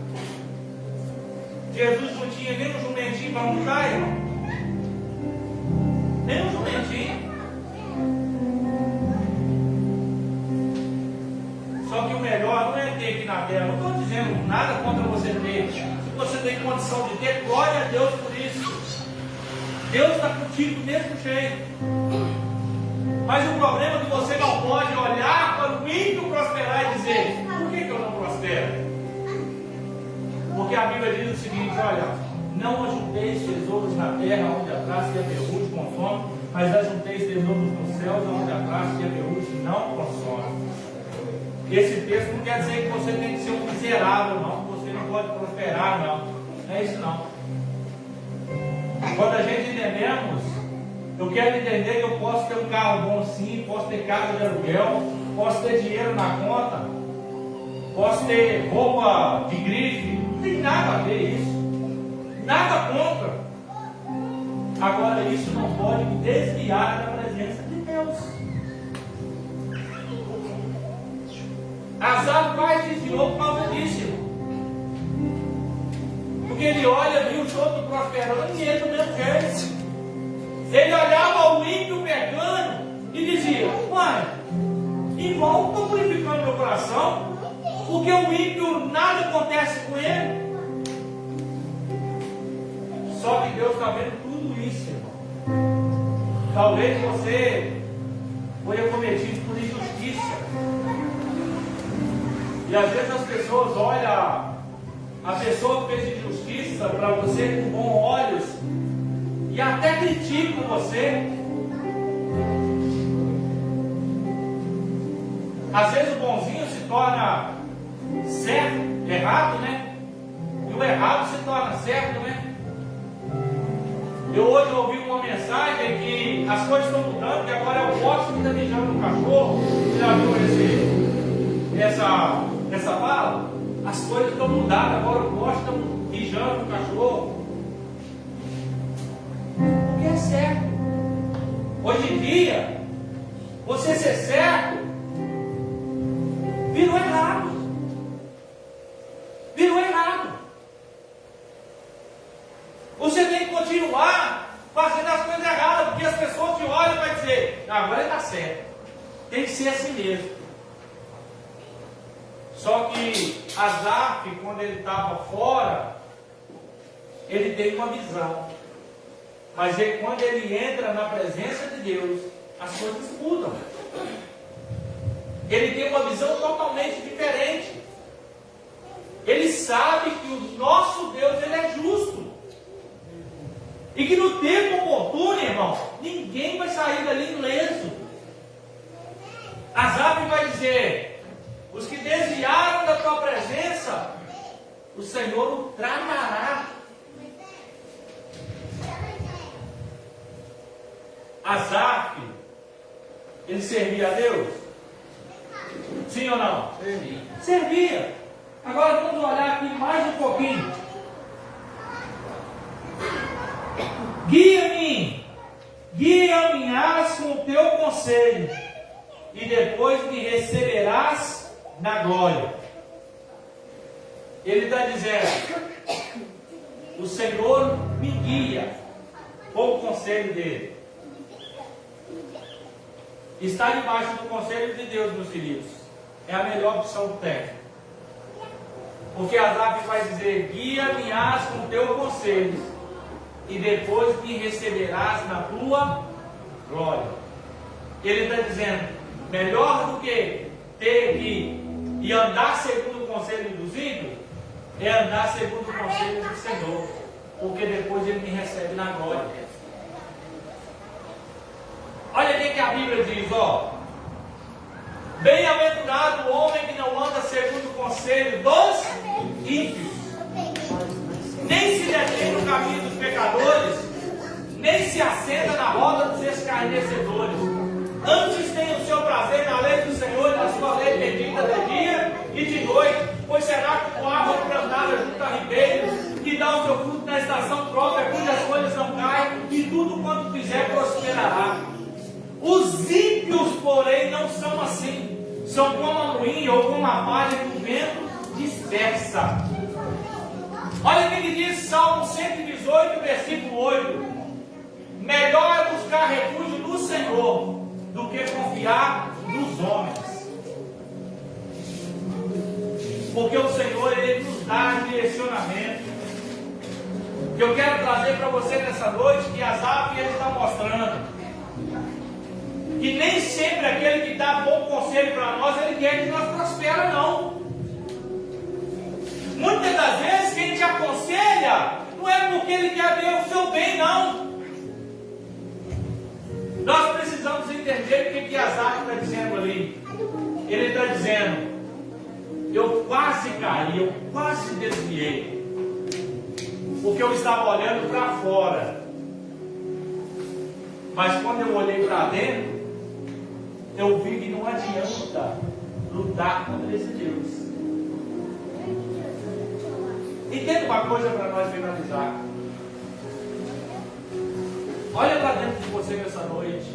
Jesus não tinha nem um jumentinho para montar, irmão. Nem um jumentinho. Só que o melhor não é ter aqui na terra. Não estou dizendo nada contra você ter. Se você tem condição de ter, glória a Deus por isso. Deus está contigo mesmo jeito. Mas o problema é que você não pode olhar para o ímpio prosperar e dizer: por que eu não prospero? Porque a Bíblia diz o seguinte: olha, não ajunteis tesouros na terra, onde a traça e a ferrugem consomem, mas ajunteis tesouros nos céus, onde a traça e a ferrugem não consomem. Esse texto não quer dizer que você tem que ser um miserável, não, que você não pode prosperar, não. Não é isso, não. Quando a gente entendemos, eu quero entender que eu posso ter um carro bom sim, posso ter casa de aluguel, posso ter dinheiro na conta, posso ter roupa de grife, não tem nada a ver isso. Nada contra. Agora isso não pode me desviar da presença de Deus. Asaf quase desviou por causa disso, irmão. Porque ele olha, viu os outros prosperando e ele do mesmo jeito. Ele olhava o ímpio pecando e dizia: uai, igual estou purificando meu coração, porque o ímpio nada acontece com ele. Só que Deus está vendo tudo isso, irmão. Talvez você foi acometido por injustiça. E às vezes as pessoas olham a pessoa que fez injustiça para você com bons olhos e até criticam você. Às vezes o bonzinho se torna certo, errado, né? E o errado se torna certo, né? Eu hoje ouvi uma mensagem que as coisas estão mudando, que agora é o poste que está mijando no cachorro. Você já viu essa fala? As coisas estão mudadas, agora o poste está mijando no cachorro. Porque é certo. Hoje em dia, você ser certo virou errado. Virou errado. Você tem que continuar fazendo as coisas erradas, porque as pessoas te olham e vão dizer: agora está certo. Tem que ser assim mesmo. Só que Asaf, quando ele estava fora, ele teve uma visão. Mas quando ele entra na presença de Deus, as coisas mudam. Ele tem uma visão totalmente diferente. Ele sabe que o nosso Deus, ele é justo. E que no tempo oportuno, irmão, ninguém vai sair dali ileso. Asaf vai dizer: os que desviaram da tua presença, o Senhor o tratará. Asaf, ele servia a Deus? Sim ou não? Servia. Agora vamos olhar aqui mais um pouquinho. Guia-me-ás com o teu conselho, e depois me receberás na glória. Ele está dizendo: o Senhor me guia com o conselho dele. Estar debaixo do conselho de Deus, meus queridos, é a melhor opção que tem. Porque Asaf vai dizer: guia-me-ás com o teu conselho, e depois me receberás na tua glória. Ele está dizendo: melhor do que ter que e andar segundo o conselho dos ímpios, é andar segundo o conselho do Senhor, porque depois ele me recebe na glória. Olha o que a Bíblia diz, ó: bem-aventurado o homem que não anda segundo o conselho dos ímpios, nem se detém no caminho dos pecadores, nem se assenta na roda dos escarnecedores. e de noite, pois será como árvore plantada junto a ribeiros, que dá o seu fruto na estação própria, cujas folhas não caem, e tudo quanto fizer prosperará. Os ímpios, porém, não são assim. São como a moinha ou como a palha que o vento dispersa. Olha o que diz Salmo 118, versículo 8. Melhor é buscar refúgio no Senhor do que confiar nos homens. Porque o Senhor, Ele nos dá direcionamento. Eu quero trazer para você nessa noite que Asaf ele está mostrando que nem sempre aquele que dá bom conselho para nós, ele quer que nós prosperemos, não. Muitas das vezes quem te aconselha não é porque ele quer ver o seu bem, não. Nós precisamos entender o que Asaf está dizendo ali. Ele está dizendo: eu quase caí, eu quase desviei, porque eu estava olhando para fora, mas quando eu olhei para dentro, eu vi que não adianta lutar contra esse Deus. Entenda uma coisa para nós finalizar. Olha para dentro de você nessa noite.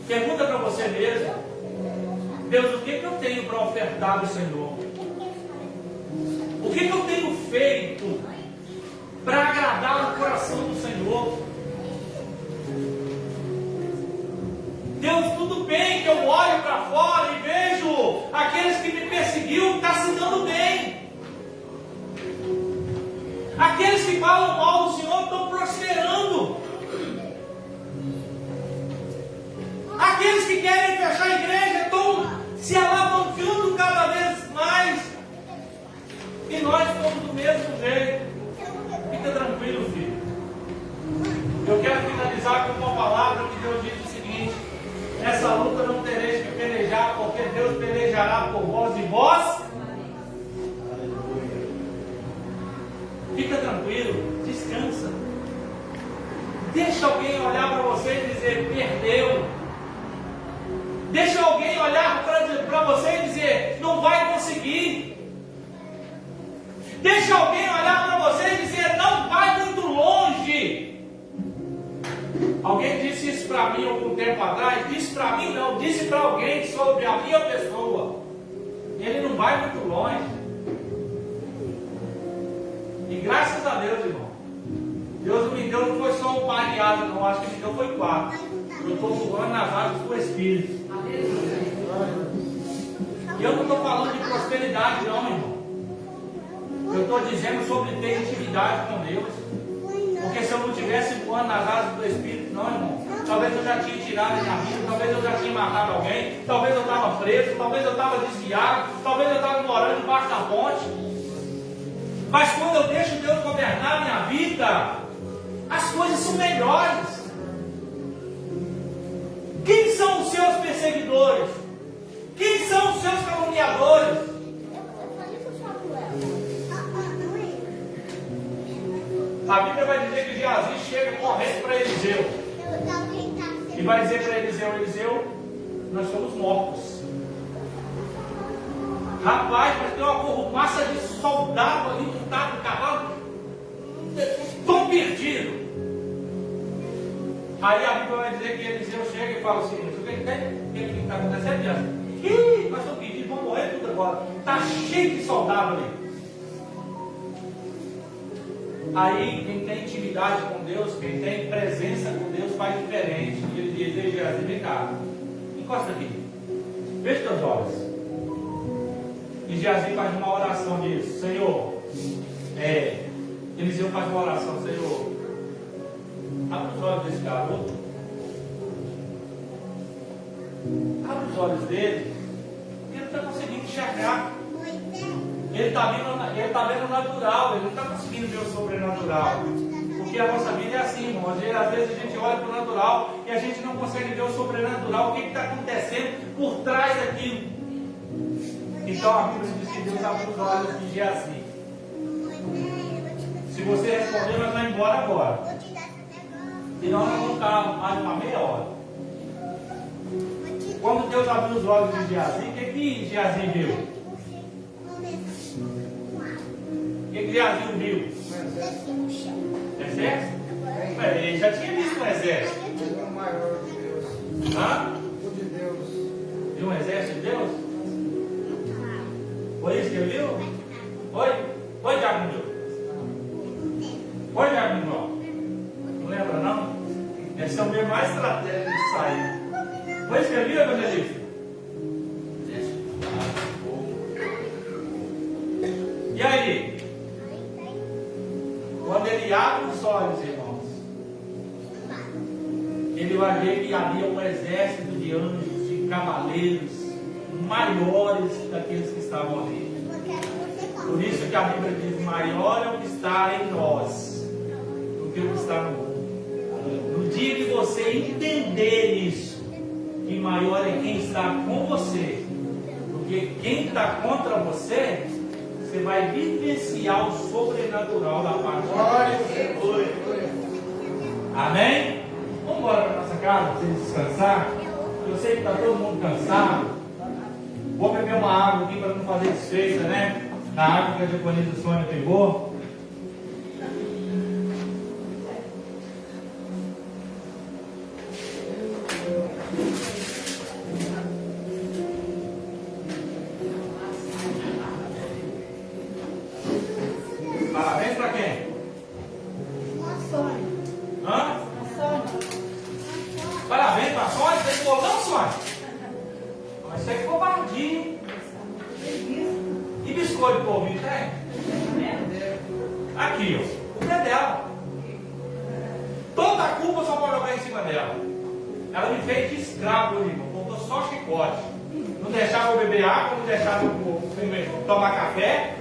Pergunta para você mesmo: Deus, o que eu tenho para ofertar ao Senhor? O que eu tenho feito para agradar o coração do Senhor? Deus, tudo bem que eu olho para fora e vejo aqueles que me perseguiam está se dando bem. Aqueles que falam mal do Senhor estão prosperando. Aqueles que querem fechar a igreja estão se alavancando cada vez mais. E nós estamos do mesmo jeito. Fica tranquilo, filho. Eu quero finalizar com uma palavra que Deus diz o seguinte: nessa luta não tereis que pelejar, porque Deus pelejará por vós e vós. Fica tranquilo, descansa. Deixa alguém olhar para você e dizer: perdeu. Deixa alguém olhar para você e dizer: não vai conseguir. Deixa alguém olhar para você e dizer: não vai muito longe. Alguém disse isso para mim algum tempo atrás. Disse para mim não, disse para alguém sobre a minha pessoa: ele não vai muito longe. E graças a Deus, irmão, Deus me deu, não foi só um par de asas, não, acho que me deu foi 4. Eu estou voando nas asas do Espírito. E eu não estou falando de prosperidade, não, irmão. Eu estou dizendo sobre ter intimidade com Deus. Porque se eu não tivesse voando nas asas do Espírito, não, irmão, talvez eu já tinha tirado a minha vida, talvez eu já tinha matado alguém, talvez eu estava preso, talvez eu estava desviado, talvez eu estava morando debaixo da ponte. Mas quando eu deixo Deus governar a minha vida, as coisas são melhores. Quem são os seus perseguidores? Quem são os seus caluniadores? A Bíblia vai dizer que Geazi chega correndo para Eliseu e vai dizer para Eliseu: Eliseu, nós somos mortos. Rapaz, mas tem uma corrupaça de soldado ali montado no cavalo, tão perdido. Aí a Bíblia vai dizer que Eliseu chega e fala o seguinte: o que está acontecendo, Geazi? Ih, nós estamos perdidos, vamos morrer tudo agora. Está cheio de soldado ali. Aí quem tem intimidade com Deus, quem tem presença com Deus, faz diferente. Ele diz: ei, Geazi, vem cá, encosta aqui, fecha teus olhos. E Geazi faz uma oração disso: Senhor, Eliseu faz uma oração: Senhor, abre os olhos desse garoto, abre os olhos dele, ele não está conseguindo enxergar. Ele está vendo o natural, ele não está conseguindo ver o sobrenatural. Porque a nossa vida é assim, irmão. Às vezes a gente olha para o natural e a gente não consegue ver o sobrenatural, o que está acontecendo por trás daquilo. Então a Bíblia diz que Deus abriu os olhos de Geazi. Se você responder, nós vamos embora agora. Senão nós vamos ficar mais uma meia hora. Quando Deus abriu os olhos de Geazi, o que Geazi viu? O que Geazi viu? Exército? Mas ele já tinha visto um exército. Hã? Viu um exército de Deus? Foi isso que ele viu? Foi, Diago Miguel? Foi, Diago Miguel? Não lembra, não? Esse é o meio mais estratégico de sair. Foi isso que ele viu, evangelista? E aí? Quando ele abre os olhos, irmãos, ele vai ver que havia um exército de anjos, de cavaleiros, maiores daqueles que estavam ali. Por isso que a Bíblia diz: maior é o que está em nós do que o que está no mundo. No dia que você entender isso, que maior é quem está com você, porque quem está contra você, você vai vivenciar o sobrenatural da parte de Deus. Amém? Vamos embora para nossa casa, para vocês descansar. Eu sei que está todo mundo cansado. Vou beber uma água aqui para não fazer desfeita, né? Na água que a diaconisa Sônia pegou. Parabéns para quem? Hã? Parabéns para a Sônia. Você ficou não, Sônia? Mas você ficou bardinho. E biscoito de polvinho tem? Aqui, ó. O pé dela. Toda a culpa só pode jogar em cima dela. Ela me fez de escravo, irmão. Faltou só chicote. Não deixava eu beber água, não deixava eu tomar café.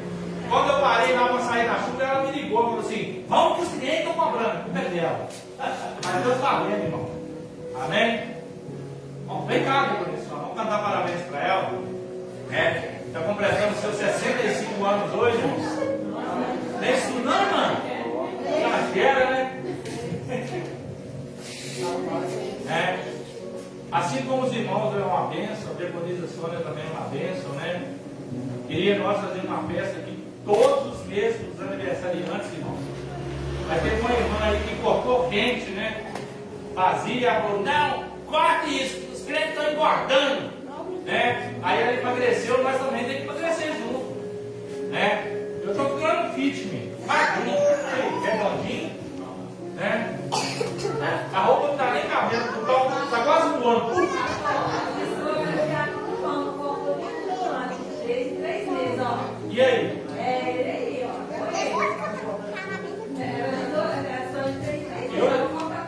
Quando eu parei lá para sair na chuva, ela me ligou e falou assim: vamos que os clientes estão cobrando. O pé dela. Mas Deus está vendo, irmão. Amém? Bom, vem cá, depois, vamos cantar parabéns para ela. Está completando seus 65 anos hoje, irmãos. Não é isso não, irmão? Exagera, né? Assim como os irmãos é uma bênção, a diaconisa Sônia também é uma bênção, né? Queria nós fazer uma festa aqui todos os meses dos aniversariantes, irmãos. Mas teve uma irmã aí que cortou quente, né? Fazia, falou: não, corte isso, os crentes estão engordando. Né? Aí ela emagreceu, nós também temos que emagrecer junto. Né? Eu estou ficando fitness, magrinho, redondinho. Né? A roupa não está nem cabendo, está quase voando. E aí?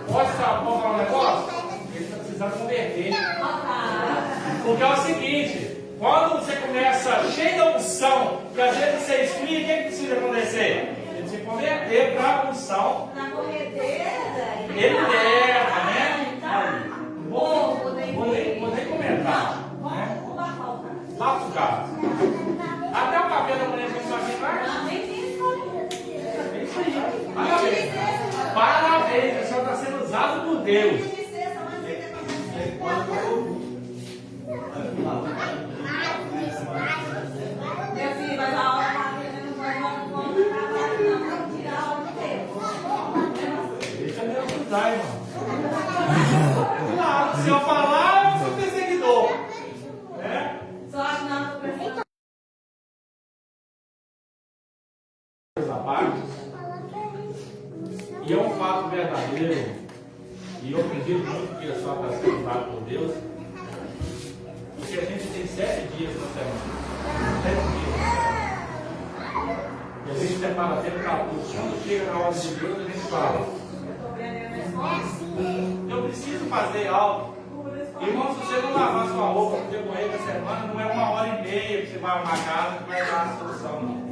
Posso falar um negócio? Ele está precisando converter. Porque é o seguinte: quando você começa cheio da unção, que às vezes você esfria, o que precisa acontecer? Ele se converter para a unção. Na corredeira. Ele leva, né? Vou nem comentar. Né? Lá pro gato. Até o cabelo da mulher que não vai ficar. É isso aí. Parabéns. Parabéns. O senhor está sendo usado por Deus. Meu filho, mas a hora não vai tirar a hora do tempo. Deixa eu ajudar, irmão. Claro, se eu falar, eu sou perseguidor. Né? Só que não, tô pensando. E é um fato verdadeiro, e eu acredito muito que a sua está sendo usada por Deus, porque a gente tem 7 dias na semana. 7 dias na semana. E a gente separa tempo para tudo. Quando chega na hora de Deus, a gente fala: eu preciso fazer algo. Irmão, se você não lavar sua roupa no decorrer da semana, não é 1h30 que você vai arrumar a casa que vai dar a solução, não.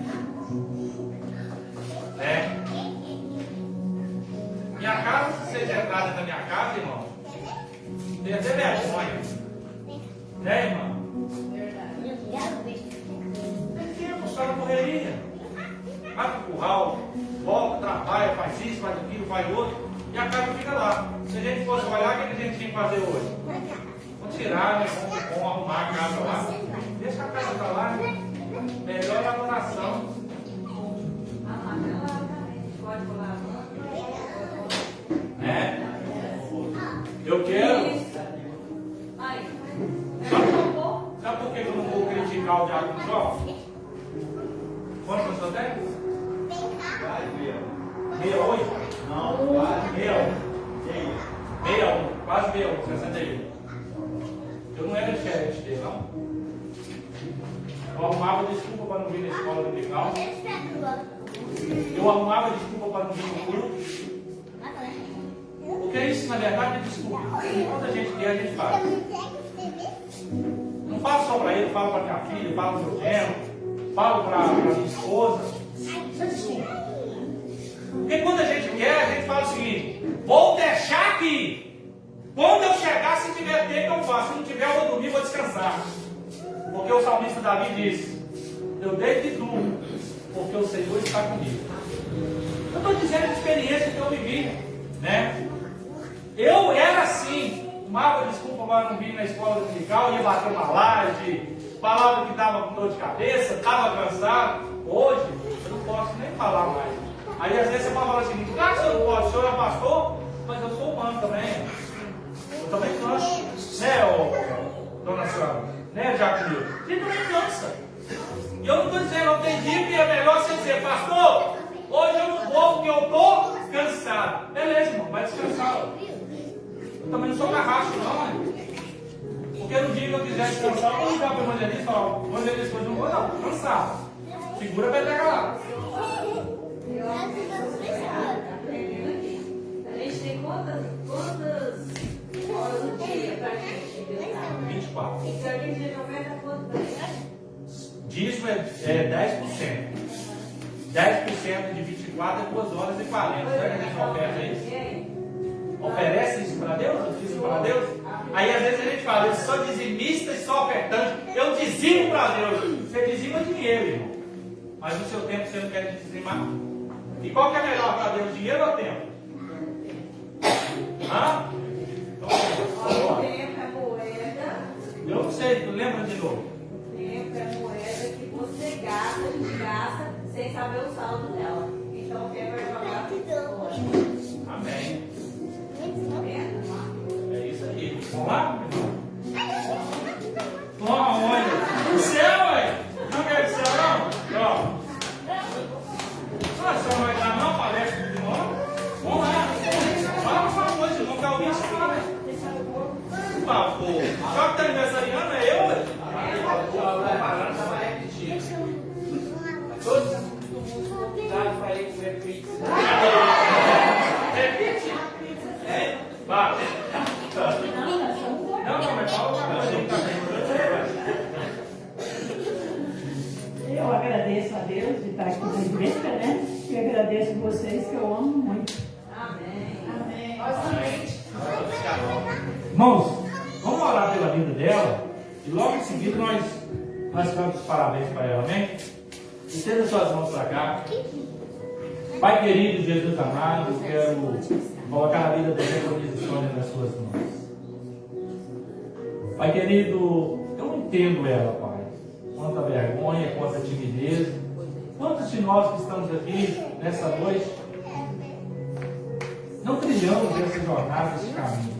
Minha casa, se você já entrar na minha casa, irmão, tem até vergonha. Né, irmão? Tem tempo, só na correria. Vai pro curral, volta, trabalha, faz isso, faz aquilo, faz outro, e a casa fica lá. Se a gente fosse olhar, o que a gente tinha que fazer hoje? Vamos tirar, né? Vamos arrumar a casa lá. Deixa a casa pra lá, né? Melhor elaboração. Pode falar. Né? Eu quero. Aí. Sabe por que eu não vou criticar o diácono Jó? Quantos você tem? 68? Não, quase 61, quase 61, 61. Eu não era diferente dele, não. Eu arrumava desculpa para não vir na escola dominical. Eu arrumava desculpa para não vir no culto. Porque isso, na verdade, é desculpa. Quando a gente quer, a gente faz. Não falo só para ele, falo para minha filha, falo para o meu genro, falo para minha esposa. Isso é desculpa. Porque quando a gente quer, a gente fala o seguinte: vou deixar aqui. Quando eu chegar, se tiver tempo, eu faço. Se não tiver, eu vou dormir, vou descansar. Porque o salmista Davi diz: eu deito e durmo, porque o Senhor está comigo. Eu estou dizendo a experiência que eu vivi, né? Eu era assim, tomava desculpa para não vir na escola dominical, ia bater uma laje, falava que estava com dor de cabeça, estava cansado. Hoje, eu não posso nem falar mais. Aí às vezes você pode falar assim: claro que você não pode, o senhor é pastor, mas eu sou humano também. Eu também canso, né, dona senhora? Né, Jacqueline? A gente também cansa. E eu não estou dizendo, não tem dia que é melhor você dizer: pastor, hoje eu não vou porque eu estou cansado. Beleza, irmão, vai descansar. Eu também não sou carrasco, não, né? Porque no dia que eu quiser descansar, eu vou ligar para o evangelista e falar: o evangelista hoje não vou, não, cansado. Segura a peteca lá. A gente tem quantas horas no dia pra gente? 24. E se a gente oferta quanto pra gente? Dízimo é 10%. 10% de 24 é 2 horas e 40. Será que a gente oferta isso? Oferece isso para Deus? Eu fiz isso para Deus? Aí às vezes a gente fala: eu sou dizimista e sou ofertante. Eu dizimo para Deus. Você dizima dinheiro, irmão. Mas no seu tempo você não quer dizimar? E qual que é melhor para Deus, dinheiro ou tempo? Hã? O tempo é moeda. Eu não sei, tu lembra de novo? O tempo é moeda que você gasta sem saber o saldo dela. Então o tempo é jogar fora. Amém. Tá vendo? É isso aí. Vamos lá? Toma, olha. Do céu, ué. Não quer do céu, não? Ó. Ah, a senhora vai dar não, palestra de novo? Vamos lá. Fala, por favor, se não quer ouvir isso, fala. Por favor. Só que está aniversariando é eu, ué. Todo mundo convidado para ir comer pizza. Repite. Vai. Não, mas fala uma coisa aí também. Eu agradeço a Deus de estar aqui na igreja, né? E agradeço vocês, que eu amo muito. Amém. Amém. Irmãos, vamos orar pela vida dela e logo em seguida nós damos os parabéns para ela, amém? Estenda suas mãos para cá. Pai querido, Jesus amado, eu quero colocar a vida dela em posições nas suas mãos. Pai querido, eu não entendo ela, Pai. Quanta vergonha, quanta timidez. Quantos de nós que estamos aqui nessa noite não trilhamos essa jornada, esse caminho?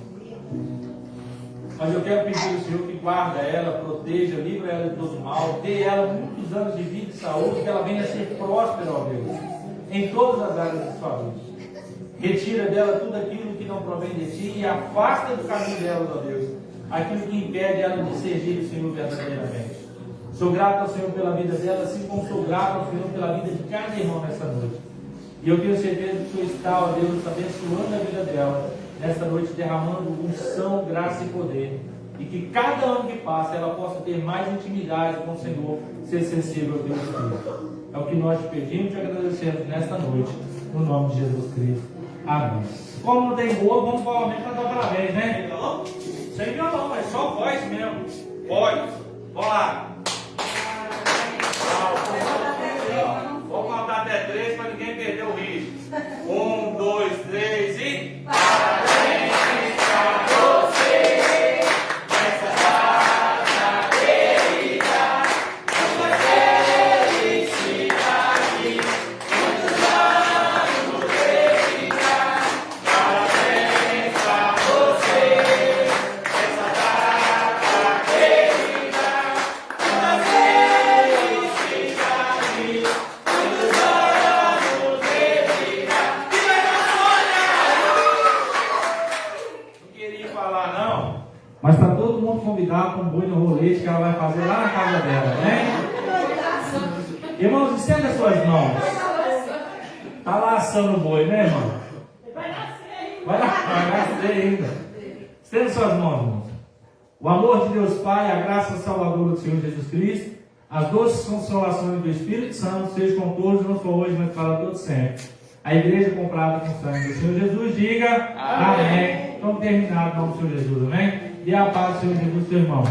Mas eu quero pedir ao Senhor que guarda ela, proteja, livra ela de todo mal, dê ela muitos anos de vida e saúde, que ela venha a ser próspera, ó Deus, em todas as áreas de sua vida. Retira dela tudo aquilo que não provém de ti e afasta do caminho dela, ó Deus, aquilo que impede ela de servir o Senhor verdadeiramente. Sou grato ao Senhor pela vida dela, assim como sou grato ao Senhor pela vida de cada irmão nessa noite. E eu tenho certeza que o Senhor está, ó Deus, abençoando a vida dela, nesta noite derramando unção, graça e poder. E que cada ano que passa ela possa ter mais intimidade com o Senhor, ser sensível ao Deus Cristo. É o que nós te pedimos e agradecemos nesta noite, no nome de Jesus Cristo. Amém. Como não tem boa, vamos provavelmente cantar parabéns, né? Violão? Sem violão, é só voz mesmo. Voz. Vamos lá. Vamos contar até 3 para ninguém perder o ritmo. 1, 2, 3 e... Parabéns para você, nessa data querida, você Mas para todo mundo convidar para um boi no rolete que ela vai fazer lá na casa dela, né? Irmãos, estenda suas mãos. Está lá assando o boi, né, irmão? Vai nascer ainda. Estenda suas mãos, irmãos. O amor de Deus Pai, a graça salvadora do Senhor Jesus Cristo, as doces consolações do Espírito Santo, seja com todos, não só hoje, mas para todos sempre. A igreja comprada com o sangue do Senhor Jesus, diga amém. Estamos terminados em nome do Senhor Jesus, amém? E a paz do Senhor Jesus, seu irmão.